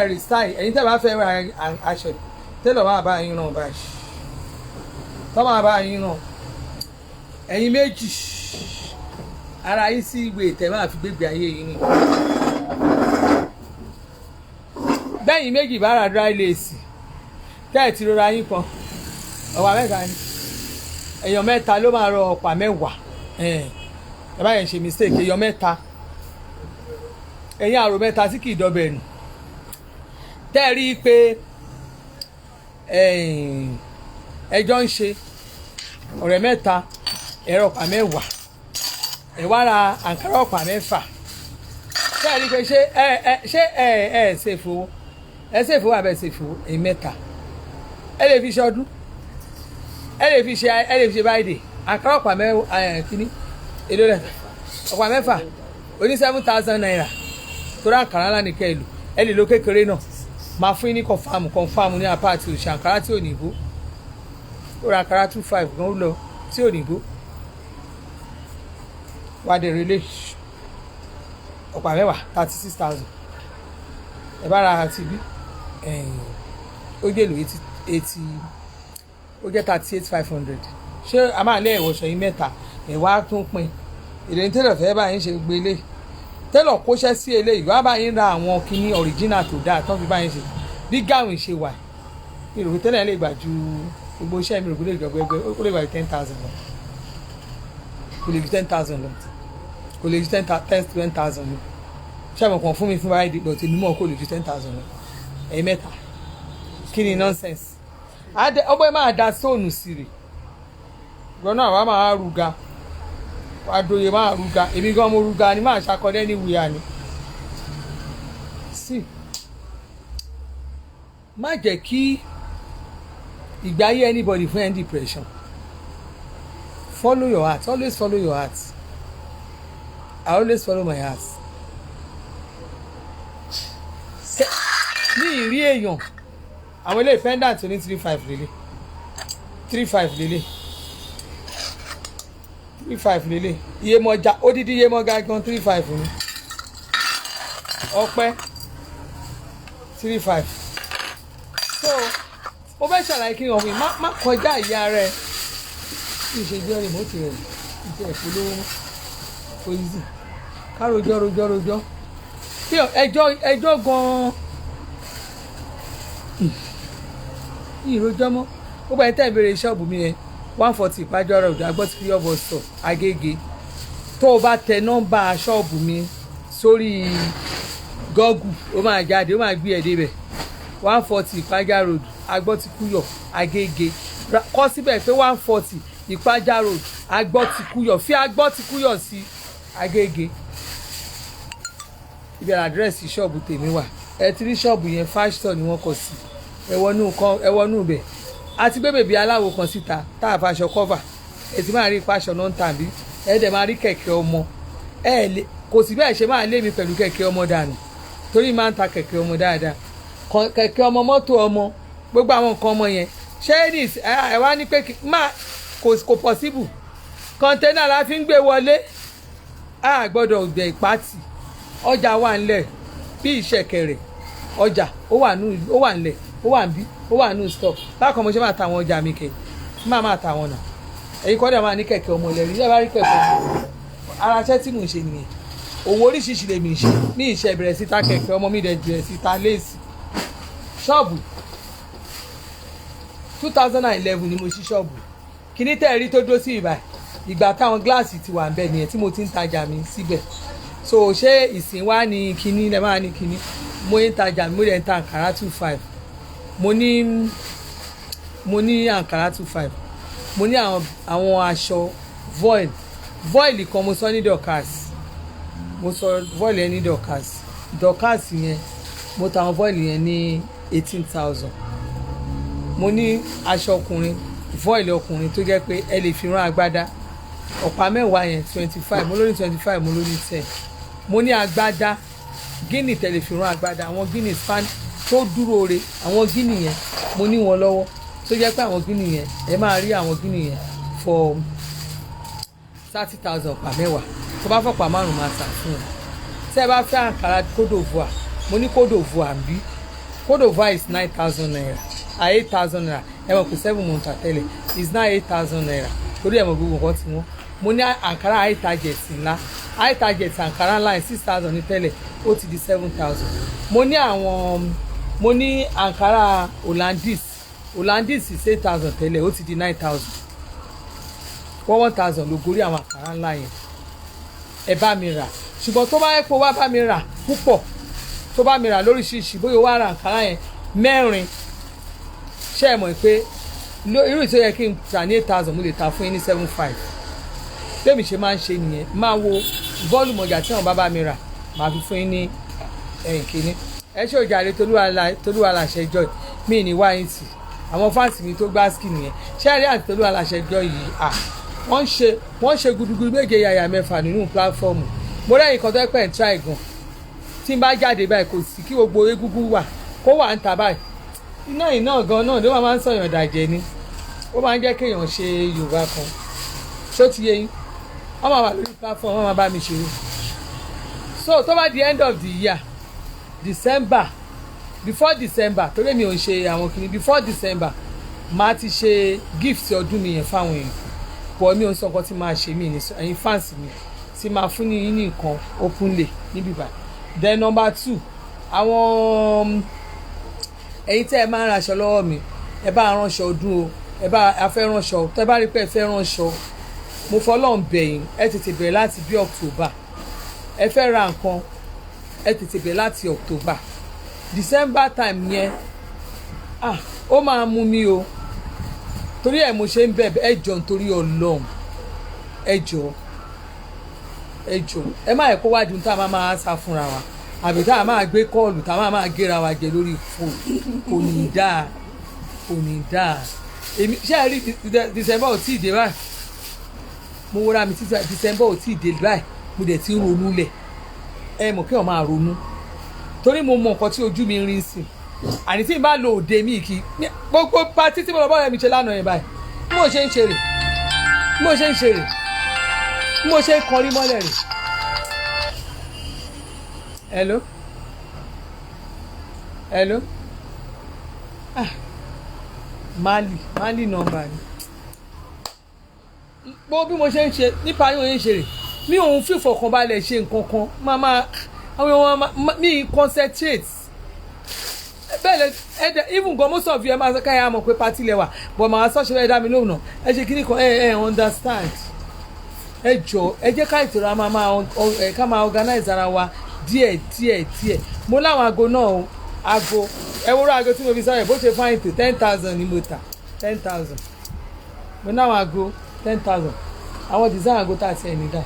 rí style ẹ̀yin tẹ́ bá fẹ́ ra aṣọ tẹ́lọ̀ máa bá yín ràn báyìí tó máa bá yín ràn ẹ̀yin méjì ara yín sí ìwé tẹ̀ máa fi gbégbé ayé yín ni bẹ́yìn méjì bá ra dry lace tẹ́ ẹ̀ ti rọra yín kan ọ̀pá mẹ́ta ni èèyàn mẹ́ta ló máa rọ ọ̀pá mẹ́wàá ẹ bá yẹn ṣe mistake èèyàn mẹ́ta ẹ̀yin àrò mẹ́ta tí kì í dọ́bẹ̀ nù tẹ́ ẹ rí i pé ẹjọ́ ń ṣe ọ̀rẹ́ mẹ́ta ẹ̀rọ ọ̀pá mẹ́wàá ẹ̀ wá ra àǹkárá ọ̀pá mẹ́fà tẹ́ ẹ rí i pé ṣé ẹ ṣèfowó ẹ ṣèfowó àbẹ̀ ṣèfowó ẹ̀yin mẹ́ta ẹ lè fi ṣe ọdún ẹ lè fi ṣe báyìí àǹkárá ọ̀pá mẹ́wàá kínní èlò rẹ̀ ọ̀pá mẹ́fà oní 7,000 naira tó rà àǹkárá ńlá nìkẹ́ ìlú ẹ lè lo kékeré náà máa fún yín ní kọ̀ǹfàmù ní apáàtì òṣì àǹkárá tí ò ní bó ó ra àǹkárá 2,500 gan ó lọ tí ò ní bó wà dé relé ọ̀pá mẹ́wàá 36,000 ẹ bá ra àti bí ó jẹ́ èlò 80 ó jẹ́ 38,500 ṣé a máa lé ìwọ̀sàn yín mẹ́ta ẹ̀ wá tún pin èdè ní tẹ́lọ̀ fẹ́ báyìí ṣe gbé lé tẹ́lọ̀ kóṣẹ́ sí eléyìí wá báyìí ra àwọn kinní ọ̀ríjínà tó dáa tán fi báyìí ṣe bí gáwọn ṣe wà mi rò pé tẹ́lẹ̀ lè gbà ju gbogbo iṣẹ́ mi rò pé lè gbàgbé ó lè gbà ju 10,000 lọ kò lè ju 10,000 lọ kò lè ju 10,000 lọ ṣé àmọ̀ kan fún mi fún báyìí dìgbò tèmi mọ̀ kò lè ju 10,000 lọ ẹ̀yin mẹ́ta kí ni nonsense ọgbẹ́ máa da sóònù sí rè gbọ́nà àwa máa ruga àdòyè máa ruga èmi gan mo ruga ni máa ṣàkọdẹ́ ní wíyà ni sí má jẹ́ kí ìgbé ayé anybody fún any depression follow your heart always follow your heart I always follow my heart ní ìrí èèyàn àwọn ilé pendant ní 3,500 lélẹ̀ 3,500 lélẹ̀ 3,500 lélẹ̀ Iyemọja odidi Iyemọja gan 3,500 ni ọpẹ́ 3,500 so mo fẹ́ ṣàlàyé kí wọ́n fi má kọjá ìyá rẹ̀ kí n ṣe jẹ́ rìmọ́tì rẹ̀ ìṣe ìpolówó poison ká rojọ́ kí ẹjọ́ gan-an ìròjọ́ mọ́ ó bá yẹn tẹ́ ìbéèrè ṣọ́ọ̀bù mi yẹn 140 ìpájọ́ ọ̀rọ̀ ọ̀dọ̀ agbọ́tìkí ọ̀bọ̀ sọ Agége tó o bá tẹ nọ́mbà ṣọ́ọ̀bù mi sórí Google ó máa jáde ó máa gbé ẹ̀ débẹ̀ 140 ìpájá road agbọ́tìkúyọ̀ Agége kọ síbẹ̀ pé 140 ìpájá road agbọ́tìkúyọ̀ fi agbọ́tìkúyọ̀ sí Agége ibẹ̀ àdírẹ́sì ṣọ́ọ̀bù tèmi wà ẹ ti rí ṣọ́ọ̀bù yẹn fáṣítọ̀ ni wọ́n kọ sí ẹwọ́nú bẹ̀ àti gbé bèbí aláwo kan síta tá a faṣọ kọ́fà ẹ ti máa rí fáṣọ náà ń tàbí ẹ dẹ̀ máa rí kẹ̀kẹ́ ọmọ kò sí bẹ́ẹ̀ ṣe máa lé mi pẹ̀lú kẹ̀kẹ́ ọmọ dànù torí máa ń ta kẹ̀kẹ́ ọmọ dáadáa kẹ̀kẹ́ ọmọ mọ́tò ọmọ gbogbo àwọn nǹkan ọmọ yẹn ṣé ẹ wá ní pé kò possible kọ́ńténà la fi ń gbé wọlé a gbọ́dọ̀ gbẹ̀ ìpátì ọjà wà ńlẹ̀ bí ìṣẹ̀kẹ̀rẹ̀ ọjà ó wà ńlẹ̀ ó wà níbí ó wà nù stock bákan mo ṣe máa ta àwọn ọjà mi kẹ máa ta àwọn náà èyí kọ́ dẹ̀ máa ní kẹ̀kẹ́ ọmọ ilẹ̀ rí yẹ́ bá rí kẹ̀kẹ́ ọmọ ara iṣẹ́ tí mò ń ṣe nìyẹn òwò oríṣiríṣi lè mi ṣe ní ìṣe bẹ̀rẹ̀ sí ta kẹ̀kẹ́ ọmọ mi dẹ̀ bẹ̀rẹ̀ sí ta léèsì ṣọ́ọ̀bù 2011 ni mo ṣí ṣọ́ọ̀bù kíní tẹ́ ẹ rí tó dó sí ìgbà táwọn gíláàsì ti wà ń bẹ̀ nìyẹn tí mo ti ń tajà mi síbẹ̀ so ṣé ìsìn wá ní kíní lẹ́ máa ní kíní mo ń tajà mi mo dẹ̀ ń ta àǹkárá 2,500 mo ní àǹkárá 2,500 mo ní àwọn aṣọ voil kan mo sọ ní Dorcas mo sọ voil yẹn ní Dorcas yẹn mo ta àwọn voil yẹn ní 18,000 mo ní aṣọ ọkùnrin voil ọkùnrin tó jẹ́ pé ẹ lè fi rán agbádá ọ̀pá mẹ́wàá yẹn 25 mo ló ní 25 mo ló ní 10 mo ní agbádá gíní tẹ̀lé fi rán agbádá àwọn gíní fan tó dúró re àwọn gíní yẹn mo ní wọn lọ́wọ́ tó jẹ́ pé àwọn gíní yẹn ẹ máa rí àwọn gíní yẹn for 30,000 ọ̀pá mẹ́wàá tó bá fọ̀pá márùn-ún máa tà fún un tẹ́ ẹ bá fẹ́ àǹkárá Côte d'Ivoire mo ní Côte d'Ivoire bí Côte d'Ivoire is 9,000 naira 8,000 naira ẹ mọ̀ pé 7 mo ń tà tẹ́lẹ̀ is now 8,000 naira torí ẹ mọ̀ gbogbo nǹkan tí wọ́n mo ní àǹkárá high target ńlá high target àǹkárá ńlá ẹ̀ 6,000 ní tẹ́lẹ̀ ó ti di 7,000 mo ní àǹkárá Hollandis is 8,000 tẹ́lẹ̀ ó ti di 9,000 1,000 ló gorí àwọn àǹkárá ńlá yẹn ẹ bá mi rà ṣùgbọ́n tó bá yẹ kó wá bá mi rà púpọ̀ tó bá mi rà lóríṣiríṣi bóyá ó wá ra àǹkárá yẹn mẹ́rin ṣé ẹ mọ̀ pé irú ìtọ́ yẹ kí n tà ní 8,000 mo lè ta fún yín ní 7,500 tèmi ṣe máa ń ṣe nìyẹn máa wo volume ọjà tí wọn bá mi rà máa fi fún yín ní ẹ̀yìn kínní ẹ ṣe òjàre Tolúwa láṣẹ joy mí ní wáyé tì àwọn fáǹsì mi tó gbá skin nìyẹn ṣẹ́ẹ̀rí àti Tolúwa láṣẹ joy yìí wọ́n ṣe gudugudu méje yàyà mẹ́fà nínú pílátífọ́ọ̀mù mo rẹ́yìn kan tó pẹ̀ ń tra ìgàn tí n bá jáde báyìí kò sí kí gbogbo egungun wà kó wà ń ta báyìí iná gan náà ló máa ń sọ̀yàn dàjẹ́ ni ó máa ń jẹ́ kéèyàn ṣe Yorùbá kan tó ti yé yín wọ́n máa wà lórí platform wọ́n máa bá mi ṣeré so tó bá di end of the year before December torí mi ò ń ṣe àwọn kìnnì before December máa ti ṣe gift ọdún mi yẹn fáwọn èèyàn bọ̀ mi ò ń sọ nǹkan tí máa ṣe mí ní ẹ̀yin fans mi tí máa fún ní yín ní nǹkan openly níbí báyìí then number 2 àwọn ẹ̀yin tẹ́ ẹ máa ń raṣọ lọ́wọ́ mi ẹ bá ránṣọ ọdún o ẹ bá afẹ́ ránṣọ tẹ́ bá rí pé ẹ fẹ́ ránṣọ mo fọlọ́n bẹ̀yìn ẹ tètè bẹ̀rẹ̀ láti bí October ẹ fẹ́ ra nǹkan ẹ tètè bẹ̀rẹ̀ láti October December time yẹn ó máa mú mi o torí ẹ̀ mo ṣe ń bẹ̀bẹ̀ ẹ jọ̀ọ́ nítorí Ọlọ́run ẹ jọ̀ọ́ ẹ má yẹ kó wá di ohun tá a máa sá fúnra wa àbí tá a máa gbé kọ́ọ̀lù tá a máa gẹ́ra wa jẹ lórí fóònù kò ní dáa èmi ṣé ẹ rí December ò tí ì dé báyìí mo wúra mi títí December ò tí ì dé báyìí mo dẹ̀ ti ń ronú lẹ̀ ẹ mọ̀ kí ọ̀ máa ronú torí mo mọ nǹkan tí ojú mi ń rí sí àní tí n bá lo òde mi kì í gbogbo patí tí mo lọ bá ọ̀rẹ́ mi ṣe lánàá yẹn báyìí bí mo ṣe ń ṣe rè bí mo ṣe ń kọrí mọ́lẹ̀ rè. hello Mali nọ́mbà ni bó bí mo ṣe ń ṣe nípa yóò ń ṣe rè mi òun fìfọ̀kànbalẹ̀ ṣe nǹkan kan máa àwọn ọmọ mi concentrate bẹ́ẹ̀ lẹ even gan most of you ẹ máa sọ káyà mọ̀ pé party lẹ wà but màá sọ ṣe fẹ́ dá mi lóhùn náà ẹ ṣe kíní kan ẹ understand ẹ jọ ẹ jẹ́ ká ìtura ká máa organize ara wa díẹ̀ mo láwọn aago náà o aago ẹ wúrọ̀ aago tí mo fi sọ̀rọ̀ bó ṣe fine tó 10,000 ní mo tà 10,000 mo náwọn aago 10,000 àwọn design aago tá a ti ẹ̀ nígbà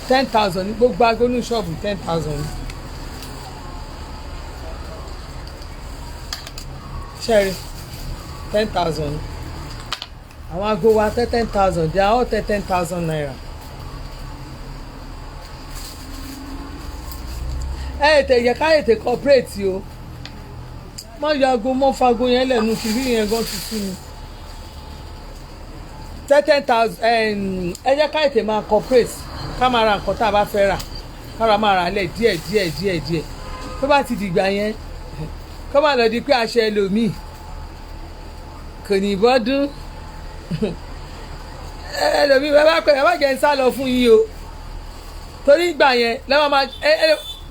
10,000 ní gbogbo aago ní ṣọ́ọ̀bù 10,000 ní. ṣẹ́rí 10,000 ní àwọn aago wa 10,000 they are all 10,000 naira. ẹ ètè yẹ ká ètè corporate o má yọ aago mọ́ fago yẹn lẹ́nu kìrí yẹn gan tuntun ni 10,000 ẹ jẹ́ ká ètè máa corporate ká máa ra nǹkan tá a bá fẹ́ rà kára máa rà lẹ̀ díẹ̀ tó bá ti dìgbà yẹn kó má lọ di pé aṣọ ẹlòmíì kò ní bọ́dún ẹlòmíì ẹ bá jẹ́ ń sá lọ fún yín o torí ìgbà yẹn lẹ́wọ̀n máa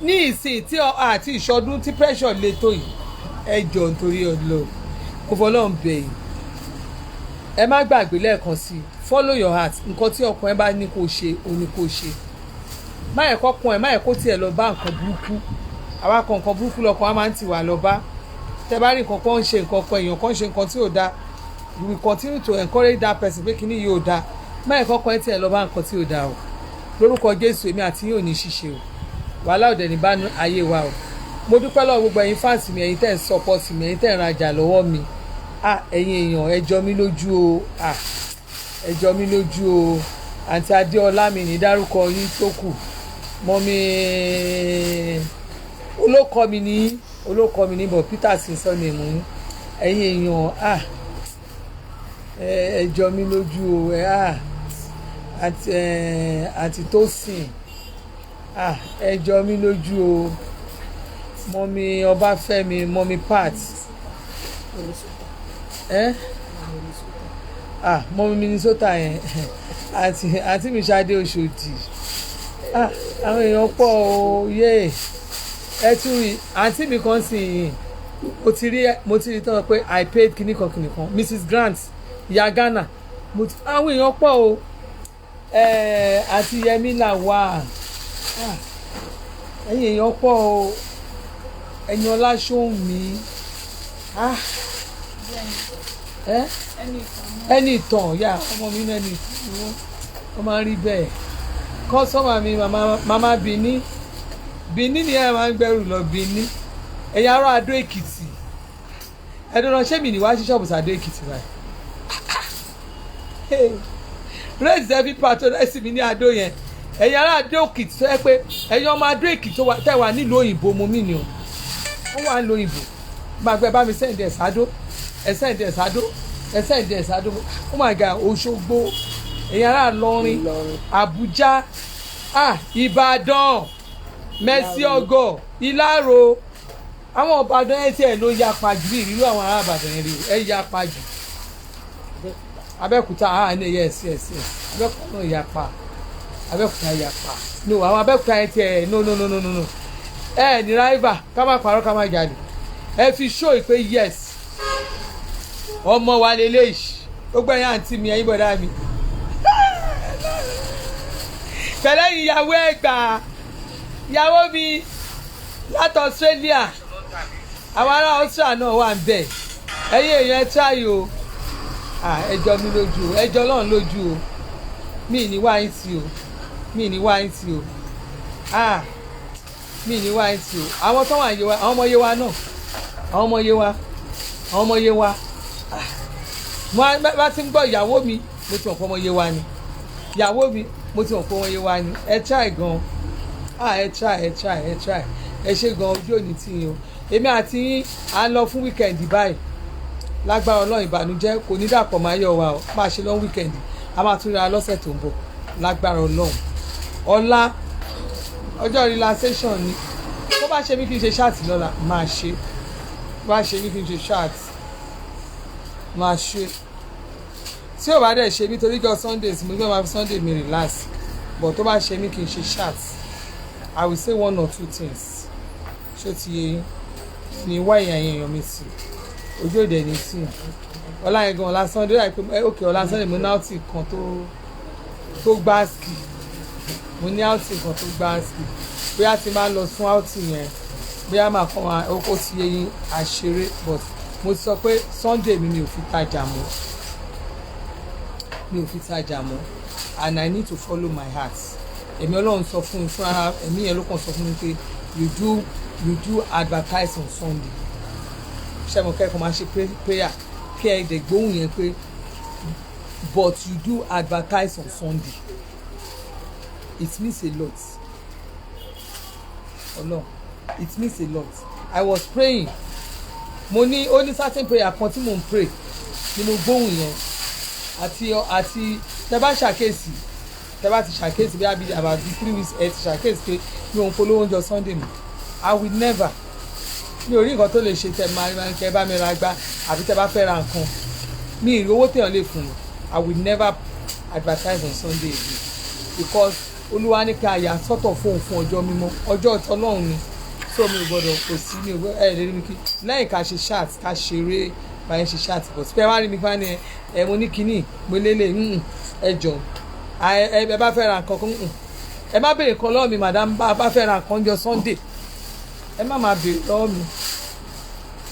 ní ìsìn tí àti ìṣọdún tí pressure le tó yìí ẹ jọ nítorí Ọlọ́run kò fọlọ́run bẹ̀ yìí ẹ má gbàgbé lẹ́ẹ̀kan sí i follow your heart nǹkan tí ọkàn ẹ bá ní kó ṣe ó ní kó ṣe má yẹ kó kún ẹ má yẹ kó tiẹ̀ lọ bá nǹkan burúkú àwa kan nǹkan burúkú lọkàn wa máa ń tì wá lọ bá tẹ bá rí nǹkan kan ń ṣe nǹkan kan èèyàn kan ṣe nǹkan tí ò dáa you will continue to encourage that person pé kíní yìí ò dáa má yẹ kó kún ẹ tiẹ̀ lọ bá nǹkan tí ò dáa o lórúkọ Jésù èmi àti yín ò ní ṣíṣe o wàhálà òdẹ ní bá ayé wa o mo dúpẹ́ lọ́wọ́ gbogbo ẹ̀yin fáǹsì mi ẹ̀yin tẹ́ ń support mi ẹ̀yin tẹ́ ń rajà lọ́wọ́ mi ẹ̀yin èèyàn ẹ jọ mí lójú o ẹ jọ mí lójú o àǹtí Adéọlá mi ní dárúkọ yín tó kù mọ́mí olókọ mi ní bọ̀ Peter sísọ ní ìmú ẹ̀yin èèyàn ẹ jọ mí lójú o àti Tósìn ẹ jọ mí lójú o mọ́mí Ọbáfẹ́mi, mọ́mí Pat. Mọ́mí Minnesota yẹn àti mi Ṣadé Oṣòdì. Àwọn èèyàn pọ̀ o yé ẹ tún rí àǹtí mi kan sì yìn mo ti rí tán pé I paid kìnnìkan Mrs Grant ìyá Ghana àwọn èèyàn pọ̀ o àti Yẹmí là wà ẹ̀yin èèyàn pọ̀ o ẹ̀yin Ọláṣóhùnmí ẹni ìtàn yà ọmọ mi ní ẹni ìtàn wọ́n máa ń rí bẹ́ẹ̀ kọ́sọ́mà mi màmá Bìní ni ẹ máa ń gbẹ́rù lọ Bìní ẹ̀yin ará Adó Èkìtì ẹ̀dùn ránṣẹ́ mi ní wá sí ṣọ́ọ̀bù sàdó Èkìtì báyìí praise every patroness mi ní Adó yẹn ẹ̀yin ará Adó Èkìtì tó yẹ pé ẹ̀yin ọmọ Adó Èkìtì tẹ̀ wá nílùú òyìnbó mo mí ni o wọ́n wà nílùú òyìnbó gbàgbé bá mi sẹ́ǹdì ẹ̀ sádó oh my God Òṣogbo ẹ̀yin ará Ìlọrin Àbújá Ìbàdàn Mercy Ọgọ Ìláró àwọn Ìbàdàn yẹn tiẹ̀ ló yapa jù bí ìrírí àwọn ará Ìbàdàn yẹn rí ẹ yapa jù Abẹ́òkúta yes Abẹ́òkúta náà yapa Abẹ́òkúta yapa no àwọn Abẹ́òkúta yẹn tiẹ̀ no ní ráìvà ká má parọ́ ká má jalè ẹ fi show ìpè yes ọmọ wa lélẹ́yìí ó gbẹ̀yìn àǹtí mi ẹ̀yin bọ̀dá mi pẹ̀lẹ́ ìyàwó ẹ̀gbà ìyàwó mi láti Australia àwọn ará Australia náà wà ń bẹ̀ ẹ̀yin èèyàn ẹ̀ tíráyì o ẹjọ́ mi lójú o ẹjọ́ Ọlọ́run lójú o mi ní wáyé sí o mi ní wáyé sí o mi ní wáyé sí o àwọn tó wà yé wa àwọn ọmọ yé wa náà àwọn ọmọ yé wa mo bá ti ń gbọ́ ìyàwó mi mo ti mọ̀ pé ọmọ yé wa ni ìyàwó mi mo ti mọ̀ pé ọmọ yé wa ni ẹ try gan ẹ try ẹ ṣe gan ojú òní tí yín o èmi àti yín à ń lọ fún wíkẹ̀ndì báyìí lágbára Ọlọ́run ìbànújẹ́ kò ní dàpọ̀ máa yọ̀ wa o máa ṣe lọ wíkẹ̀ndì a máa tún ra lọ́sẹ̀ tó ń bọ̀ lágbára Ọlọ́run ọ̀la ọjọ́ relaxation ni tó bá ṣe mí kí n ṣe ṣáàtì lọ́la máa ṣe bá ṣe mí kí n ṣe ṣáàtì máa ṣe tí ò bá dẹ̀ ṣe mí torí jọ Sundays mo gbé máa fi Sunday mi relax but tó bá ṣe mí kí n ṣe ṣáàtì I will say one or two things ṣó ti yẹ yín ní wá èèyàn mi sí ojú òde ní sí ọlá yẹn gan ọlá Sunday láì pé ok ọlá Sunday mo ní outing kan tó gbá ski mo ní outing kan tó gbá ski bóyá ti máa lọ fún outing yẹn bóyá máa kọ́ máa ó ti yẹ yín àṣeré but mo sọ pé Sunday mi ò fi tajà mọ́ and I need to follow my heart èmi Ọlọ́run sọ fún mi fúnra ẹ̀mí yẹn ló kàn sọ fún mi pé you do advertise on Sunday ṣé mo kẹ́kọ̀ọ́ máa ṣe prayer kí ẹ dẹ̀ gbóhùn yẹn pé but you do advertise on Sunday it means a lot Ọlọ́run it means a lot I was praying mo ní ó ní certain prayer kan tí mo ń pray ni mo gbóhùn yẹn àti tẹ bá ṣàkíyèsí tẹ bá ti ṣàkíyèsí bí abi about 3 weeks ẹ ti ṣàkíyèsí pé mi ò ń polówó oúnjẹ Sunday mi I will never mi ò rí nǹkan tó lè ṣe tẹ máa kẹ bá mi ra gbá àbí tẹ bá fẹ́ ra nǹkan mi ì rí owó téèyàn lè fún mi I will never advertise on Sunday again because Olúwa ní ká yà sọ́tọ̀ fún ọjọ́ mímọ́ ọjọ́ Ọlọ́run ni so mi ò gbọ́dọ̀ kò sí mi ò gbọ́dọ̀ lè rí mi kí lẹ́yìn ká ṣe chat ká ṣeré báyẹn ṣe chat but pé wá rí mi fá ni mo ní kinní mo lélẹ̀ ẹ jọ ẹ bá fẹ́ ra nǹkan kan ẹ má béèrè kan lọ́wọ́ mi madam bá fẹ́ ra nǹkan jọ Sunday ẹ má máa béèrè lọ́wọ́ mi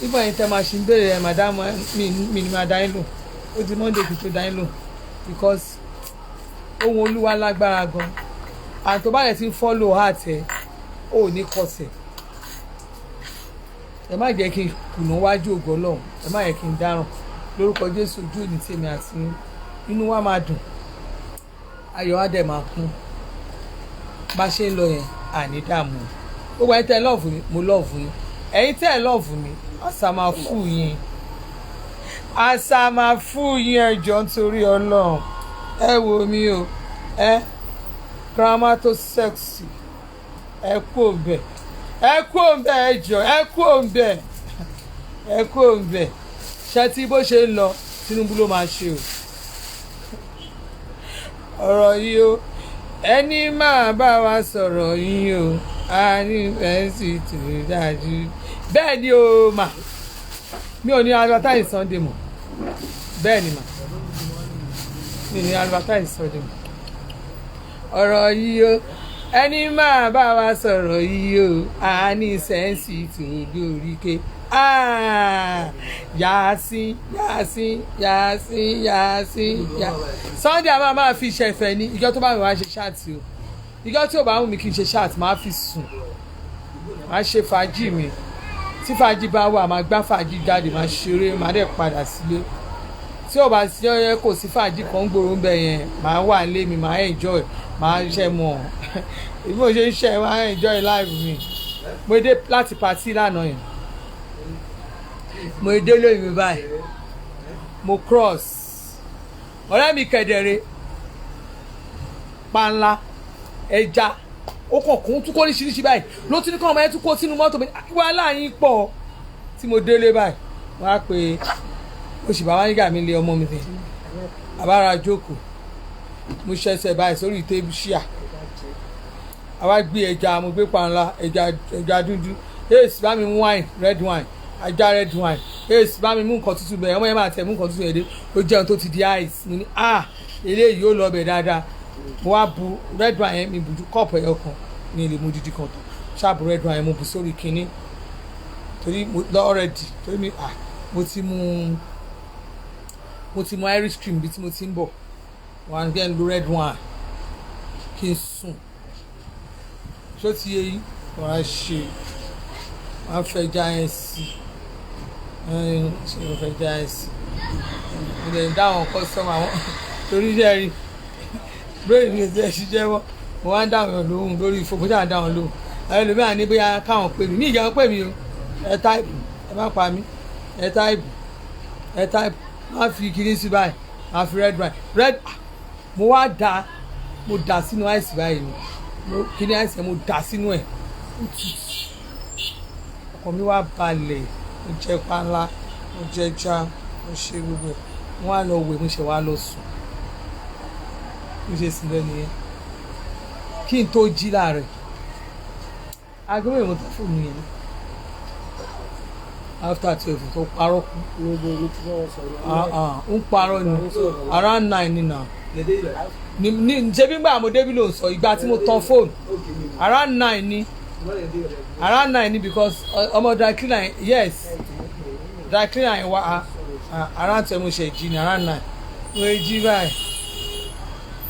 ìbọn yẹn tẹ máa ṣe ń béèrè ẹ madam mi ni máa dá yín lò ó di Monday kí tó dá yín lò because ohun Olúwa lágbára gan and tó bá yẹ ti ń follow heart ẹ ò ní kọsẹ̀ ẹ má jẹ́ kí n kùnà wájú ògo Ọlọ́run ẹ má yẹ kí n dáràn lórúkọ Jésù ojú òní tèmi àti inú wa máa dùn ayọ̀ á dẹ̀ máa kún bá ṣe ń lọ yẹn àní dààmú gbogbo ẹ̀yin tẹ́ lọ́ọ̀fù mi mo lọ́ọ̀fù yín ẹ̀yin tẹ́ lọ́ọ̀fù mi àṣà máa fún yín ẹjọ́ nítorí Ọlọ́run ẹ wò mí o grandma tó sexy ẹ kú òbẹ̀ ẹ kú òǹbẹ ẹ jọ ẹ kú òǹbẹ ẹ kú òǹbẹ ṣe tí bó ṣe ń lọ Tinubu ló máa ṣe o ọ̀rọ̀ yìí o ẹni máa bá wa sọ̀rọ̀ yìí o a ní fẹ́ǹsì tó dájú bẹ́ẹ̀ ni o mà mi ò ní advertise Sunday mọ́ bẹ́ẹ̀ ni mà mi ò ní advertise Sunday mọ́ ọ̀rọ̀ yìí o ẹni máa bá wa sọ̀rọ̀ yìí o a ní sẹ́ǹsì tó lóríkè yàásín Sunday a máa fi ṣẹ̀fẹ̀ ní ìjọ tó bá mi wá ṣe ṣáàtì o ìjọ tí ò bá wù mí kí n ṣe ṣáàtì máa fi sùn máa ṣe fàájì mi tí fàájì bá wà máa gbá fàájì jáde máa ṣeré máa dẹ̀ padà sílé tí ò bá sí ọyẹ kò sí fàájì kan gbòòrò ń bẹ yẹn máa wà nílé mi máa enjoy máa ṣe mọ̀ bí mo ṣe ń ṣe máa enjoy life mi mo dé láti patí lánàá yẹn mo dé lóyún mi báyìí mo cross ọ̀rẹ́ mi kẹ̀dẹ̀rẹ̀ panla ẹja ó kàn kún tún kó oríṣiríṣi báyìí ló tún ní kọ́ ọmọ yẹn tún kó sínú mọ́tò mi wàhálà yín pọ̀ tí mo délé báyìí wọ́n á pe oṣù bàbá nígbà mi lé ọmọ mi tẹ̀ àbára jókòó mo ṣẹ̀ṣẹ̀ báyìí sórí tébù ṣíà àwa gbé ẹja mo gbé panla ẹja dúdú èsì bá mi mú wine red wine ajá red wine èsì bá mi mú nǹkan tútù bẹ́ẹ̀ ọmọ yẹn máa tẹ̀ mú nǹkan tútù yẹn dé ó jẹun tó ti di ice mo ní eléyìí ó lọ bẹ̀ dáadáa mo wá bu red wine yẹn mi bu kọ́ọ̀pù ẹ̀yọ kan ní ilé mu dídí kan tó ṣáàbù red wine yẹn mo bu sórí kínní torí mo lọ already torí mi mo ti mu irish cream bí tí mo ti ń bọ̀ wọ́n á gbẹ́ lo red wine kí n sùn ṣó ti yẹ yín wọ́n á ṣe wọ́n á fẹ́ já yẹn sí ṣe wọ́n fẹ́ já yẹn sí mo lè dá àwọn kọ́sọ́mù àwọn torí jẹ́rìí brain mi ẹ̀ ṣì jẹ́wọ́ mo wá ń dá àwọn lóhùn lórí ìfowópamọ́ tí à ń dá àwọn lóhùn àwọn ẹlòmíràn ní bóyá káwọn pè mí ní ìjẹun pè mí o ẹ táìpù ẹ má pa mí ẹ táìpù má fi kiri sí báyìí má fi red mo wá mo dà sínú àìsí báyìí ni kí ni àìsí mo dà sínú ẹ̀ ọkàn mi wá balẹ̀ mo jẹ panla mo jẹ ẹja mo ṣe gbogbo ẹ̀ mo wá lọ wẹ̀ mo ṣe wá lọ sùn mo ṣe sùn lẹ́nu yẹn kí n tó jí láàárọ̀ aago mẹ́rin mo tán fún mi yẹn after 12 tó parọ́ kú ń parọ́ ni around 9 ni na ṣé bí gbà mo débi ló ń sọ ìgbà tí mo tan fóònù around 9 ni because ọmọ dry cleaner yes dry cleaner yẹn wá around 12 mo ṣe jí ni around 9 mo jí báyìí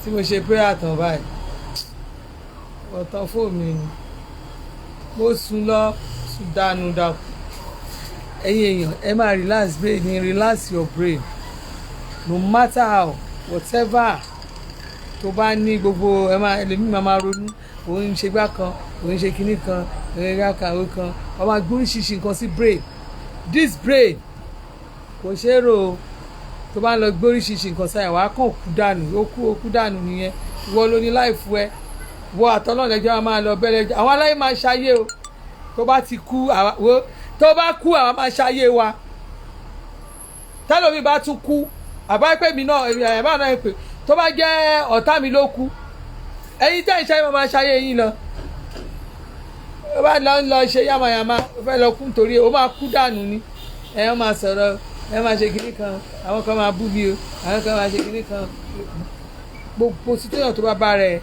tí mo ṣe prayer tán báyìí ọ̀tàn fóònù mi ni mo sùn lọ sùn dànù dàkú ẹ̀yin èèyàn ẹ máa relax brain ni relax your brain no matter how whatever tó bá ní gbogbo ẹ máa ẹlẹ́mìí máa ronú òun ṣe gbá kan òun ṣe kinní kan òun ṣe kàwé kan wọ́n máa gbóríṣiríṣi nǹkan sí brain this brain kò ṣeé rò tó bá ń lọ gbóríṣiríṣi nǹkan sáyà wàá kàn kú dànù ó kú dànù nìyẹn ìwọ ló ní láìfù ẹ wọ àtọ́lọ́lẹ́jọ́ máa lọ bẹ́lẹ́jọ́ àwọn aláyé máa ṣayé o tó bá ti kú tó bá kú àwọn máa ṣayé wa tẹ́lómi bá tún kú àbáyépẹ́ mi náà ẹ̀yàmá náà pè tó bá jẹ́ ọ̀tá mi ló kú ẹ̀yin tẹ́ ìṣe yín máa ṣayé yín lọ ó bá lọ ṣe yàmàyàmá ó fẹ́ lọ kú nítorí ó máa kú dànù ni ẹ̀ wọ́n máa sọ̀rọ̀ ẹ̀ máa ṣe kinní kan àwọn kan máa bú mi o àwọn kan máa ṣe kinní kan gbogbo situation tó bá bá rẹ̀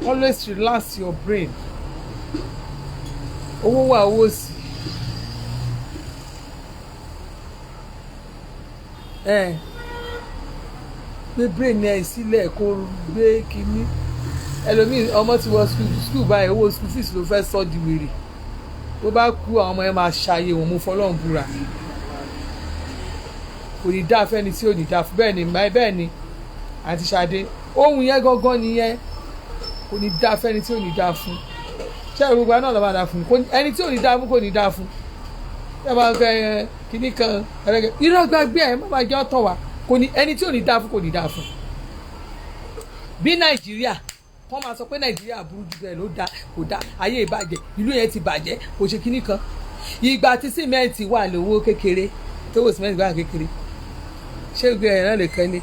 always relax your brain owó wà owó sí gbé brain ẹ sílẹ̀ kó gbé kínní ẹlòmíì ọmọ ti wọ school báyìí owó school fees ló fẹ́ sọ di wèrè tó bá kú àwọn ọmọ yẹn máa ṣàyè wọn mú fọlọ́run búra kò ní dáa fẹ́ni tí ò ní dáa fún bẹ́ẹ̀ ni àti Ṣadé ohun yẹn gangan nìyẹn kò ní dáa fẹ́ni tí ò ní dáa fún ṣé gbogbo náà lọ́ọ́ máa dáa fún ẹni tí ò ní dáa fún kò ní dáa fún ẹ máa fẹ́ kínní kan irọ́ gbàgbé ẹ má máa jẹ́ ọ̀tọ̀ wá kò ní ẹni tí ò ní dáa fún kò ní dáa fún bí Nàìjíríà kọ́ máa sọ pé nàìjíríà burú jù bẹ́ẹ̀ ló da kò da ayé ìbàjẹ́ ìlú yẹn ti bàjẹ́ kò ṣe kinní kan ìgbà tí sìmẹ́ǹtì wà lówó kékeré tó wò sìmẹ́ǹtì wà kékeré ṣé gbé ẹ̀ náà lè kán ní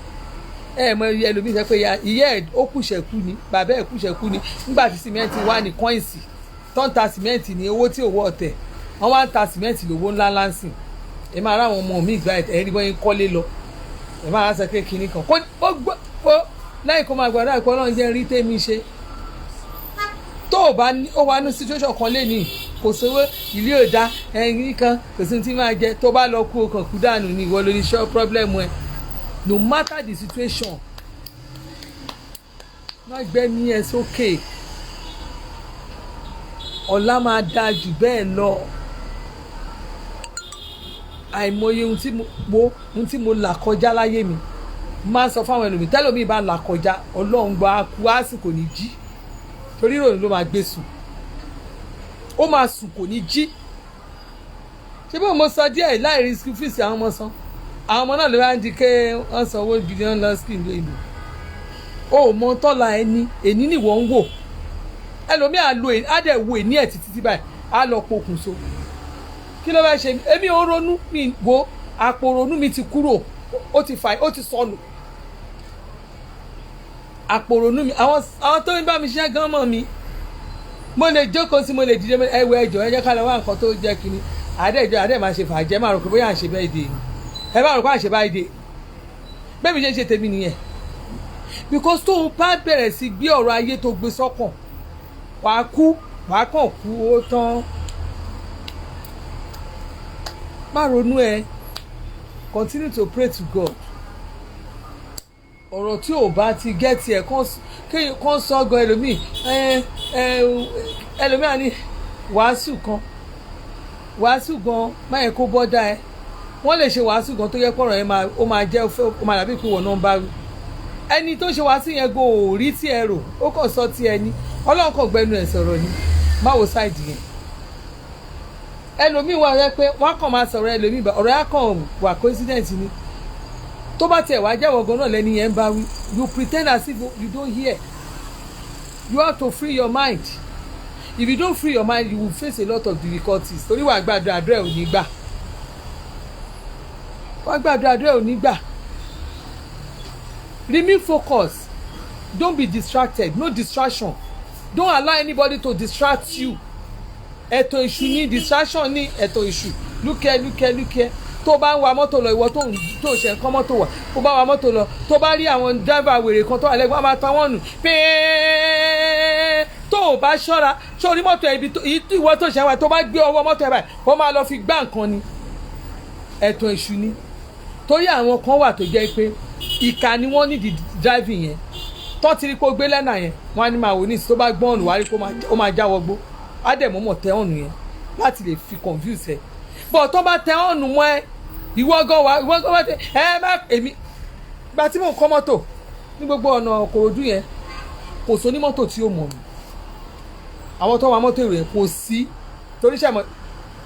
mọ ẹlòmíì sọ pé ìyá ẹ̀ ó kùṣẹ̀kù ni bàbá ẹ̀ kùṣẹ̀kù ni nígbà tí sìmẹ́ǹtì wà ní kọ́ìnsì tó ń ta sìmẹ́ǹtì ní owó tí òwò ọ̀tẹ̀ wọ́n wá ń ta sìmẹ́ǹtì lówó ńlá láǹsìn ẹ máa ráwọn ọmọ mi ìgbà ẹ̀ rí bọ́yìn kọ́lé lọ ẹ máa sọ pé kinní kan ó gbọ́ lẹ́yìn kó máa gbàdúrà pé ọlọ́run jẹ́ rí tèmi ṣe tó o bá ó wà ní situation kan lé ní kò sówó ìlú òdá ẹyin kan kò sí tí máa jẹ tó bá lọ kú ọkàn kú dànù ní ìwọ lórí ṣọ́ problem ẹ no matter the situation má gbẹ́mí ẹ sókè ọ̀la máa dáa jù bẹ́ẹ̀ lọ àìmọye ohun tí mo là kọjá láyé mi máa ń sọ fáwọn ẹlòmíì tẹ́lòmíì bá là kọjá ọlọ́run gba kú àsìkò ní jí torí ìròyìn ló máa gbé sùn ó máa sùn kò ní jí ṣé bí mo sọ díẹ̀ láì rí school fees àwọn ọmọ san àwọn ọmọ náà ló bá ń di ké wọ́n san owó gidi wọ́n lọ school ìlú o ò mọ tọ́la ẹni èní nìwọ ń wò ẹlòmíì á dẹ̀ wo èní ẹ̀ títí báyìí á lọ pokùnso kí ló bá ṣe èmi ò ronú mi wo àpò ronú mi ti kúrò ó ti sọnù àpò ronú mi àwọn tó ń bá mi ṣiṣẹ́ gan mọ̀ mi mo lè jókòó sí mo lè dìde ẹwọ ẹjọ ẹ jẹ́ ká lọ wá nǹkan tó jẹ́ kínní àdé máa ṣe fàájẹ́ máa rò pé bóyá à ń ṣe bẹ́ẹ̀ dé ni ẹ bá rò pé à ń ṣe báyìí dé bẹ́ẹ̀ mi ṣe tèmi nìyẹn because tó o bá bẹ̀rẹ̀ sí gbé ọ̀rọ̀ ayé tó gbé sọ́kàn wàá kàn kú ó tán má ronú ẹ continue to pray to God ọ̀rọ̀ tí ò bá ti gẹ́tì ẹ̀ kàn sọ gan ẹlòmíì ẹlòmíì àní wàásù gan báyẹn kó bọ́dá ẹ wọ́n lè ṣe wàásù gan tó yẹ pọ̀rọ̀ yẹn ó máa jẹ́ ó máa dàbí pé wọ́n náà ń bá wí ẹni tó ṣe wàásù yẹn go ò rí tí ẹ rò ó kàn sọ tí ẹ ní ọlọ́run kàn gbẹnu ẹ̀ sọ̀rọ̀ ni má wo sáìdì yẹn ẹlòmíì wà rẹ pé wọ́n kàn máa sọ̀rọ̀ ẹlòmíì ọ̀rọ̀ yà kàn wà coincidence ni tó bá tiẹ̀ wá jẹ́wọ́ gan náà lẹ́ni yẹn ń bá wí you pretend as if you don't hear you have to free your mind if you don't free your mind you will face a lot of difficulties torí wàá gbàdúrà àdúrà ò ní gbà remain focused don't be distracted no distraction don't allow anybody to distract you ẹ̀tọ́ ìṣù ní distraction ní ẹ̀tọ́ ìṣù lúkẹ́ tó bá ń wa mọ́tò lọ ìwọ tó ṣe nǹkan mọ́tò wà tó bá wa mọ́tò lọ tó bá rí àwọn driver wèrè kan tó wà lẹ́gbọ́n máa ta wọ́n nù pẹ́ẹ́ tó o bá ṣọ́ra sórí mọ́tò ibi ìwọ tó ṣe wà tó bá gbé ọwọ́ mọ́tò ẹ̀ báyìí wọ́n máa lọ fi gbá nǹkan ni ẹ̀tọ́ ìṣù ni torí àwọn kan wà tó jẹ́ pé ìka ni wọ́n nídìí driving yẹn tó ti rí kó gbé lẹ́nà yẹn wọ́n á ní máa wò ní ìsìn tó bá gbọ́n ọ̀nù wá rí kó máa jáwọ́ gbó á dẹ̀ mọ́mọ́ tẹ ọ̀nù yẹn láti lè fi confuse ẹ̀ bọ̀ tó bá tẹ ọ̀nù mọ́ ẹ ìwọ gan wá tẹ ẹ má èmi gba tí mò ń kọ́ mọ́tò ní gbogbo ọ̀nà Ìkòròdú yẹn kò sí onímọ́tò tí ó mọ̀ mi àwọn tó wà mọ́tò èrò yẹn kò sí torí ṣàmọ́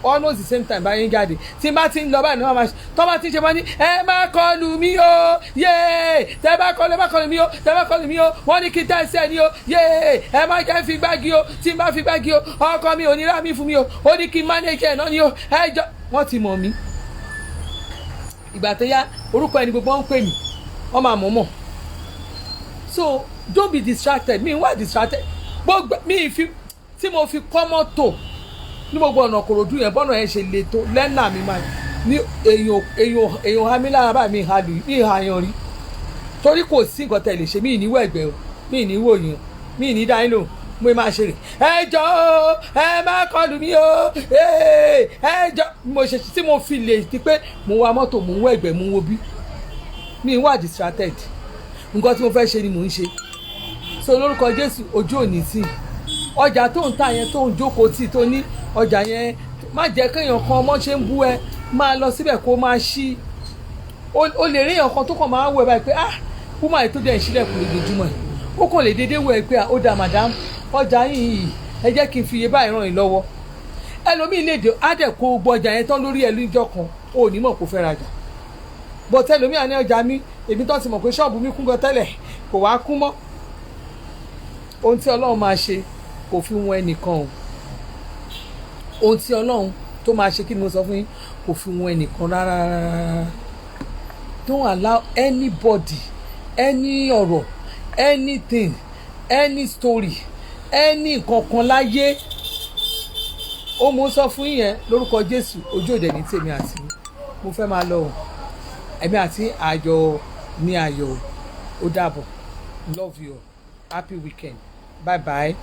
almost the same time báyìí ń jáde tí n bá ti ń lọ báyìí ní wọ́n máa ṣe tó bá ti ń ṣe wọ́n ní ẹ má kọlù mí o yéé tẹ bá kọlù mí o tẹ bá kọlù mí o wọ́n ní kí tẹ́sí ẹ ní o yéé ẹ má jẹ́ fi gbági o tí n bá fi gbági o ọkọ mi ò ní rá mi fún mi o ó ní kí n manage ẹ̀ náà ní o ẹ jọ wọ́n ti mọ̀ mí ìgbà tó yá orúkọ ẹni gbogbo ń pè mí wọ́n máa mọ̀ so don't be distracted mi wá distracted gbogbo mi tí mo fi kọ́ mọ́tò ní gbogbo ọ̀nà Ìkòròdú yẹn bọ́nà yẹn ṣe le tó lẹ́nà mi máa ní èèyàn hami lára bá mi ìhàyàn rí torí kò sí nǹkan tẹ̀lé ṣe mí ìníwó ẹ̀gbẹ́ o mí ìníwó yẹn mí ìní dání lò mo máa ṣe rè ẹ jọ ẹ má kọlù mí o ẹ jọ mo ṣe tí mo fi lè ti pé mo wa mọ́tò mo ń wọ ẹ̀gbẹ́ mo ń wo bí mi wà distracted nǹkan tí mo fẹ́ ṣe ni mò ń ṣe so lórúkọ Jésù ojú òní sí ọjà tó ń tà yẹn tó ń jókòó tì tó ní ọjà yẹn má jẹ́ kéèyàn kan ọmọ ṣe ń bú ẹ máa lọ síbẹ̀ kó máa ṣí o lè rí èèyàn kan tó kàn máa wọ ẹ báyìí pé kúmọ̀ èyí tó dẹ̀ ìṣílẹ̀kùn lójoojúmọ́ ẹ̀ ó kàn lè déédéé wọ ẹ pé ó dà madam ọjà yìí ẹ jẹ́ kí n fi iye báyìí ràn yín lọ́wọ́ ẹlòmíì lè dé á dẹ̀ kó gbọ́ ọjà yẹn tán lórí ẹ lójọ́ kan ó ní mọ̀ kó fẹ́ rajà bọ̀ tẹlòmíì àní ọjà mi èmi tó ti mọ̀ pé ṣọ́ọ̀bù mi kún gan tẹ́lẹ̀ kò wá kún mọ́ ohun tí ọlọ́run máa ṣe kò fi wọn ẹnìkan o ohun tí ọlọ́run tó máa ṣe kí ni mo sọ fún yín kò fi wọn ẹnìkan rárá. Don't allow anybody any ọ̀rọ̀ anything any story any kankan láyé ó mú sọ fún yín yẹn lórúkọ Jésù ojú òde ní tèmi àti mo fẹ́ máa lọ o ẹ̀mí àti àjọ ní ayọ̀ ó dàbọ̀ love you happy weekend bye bye.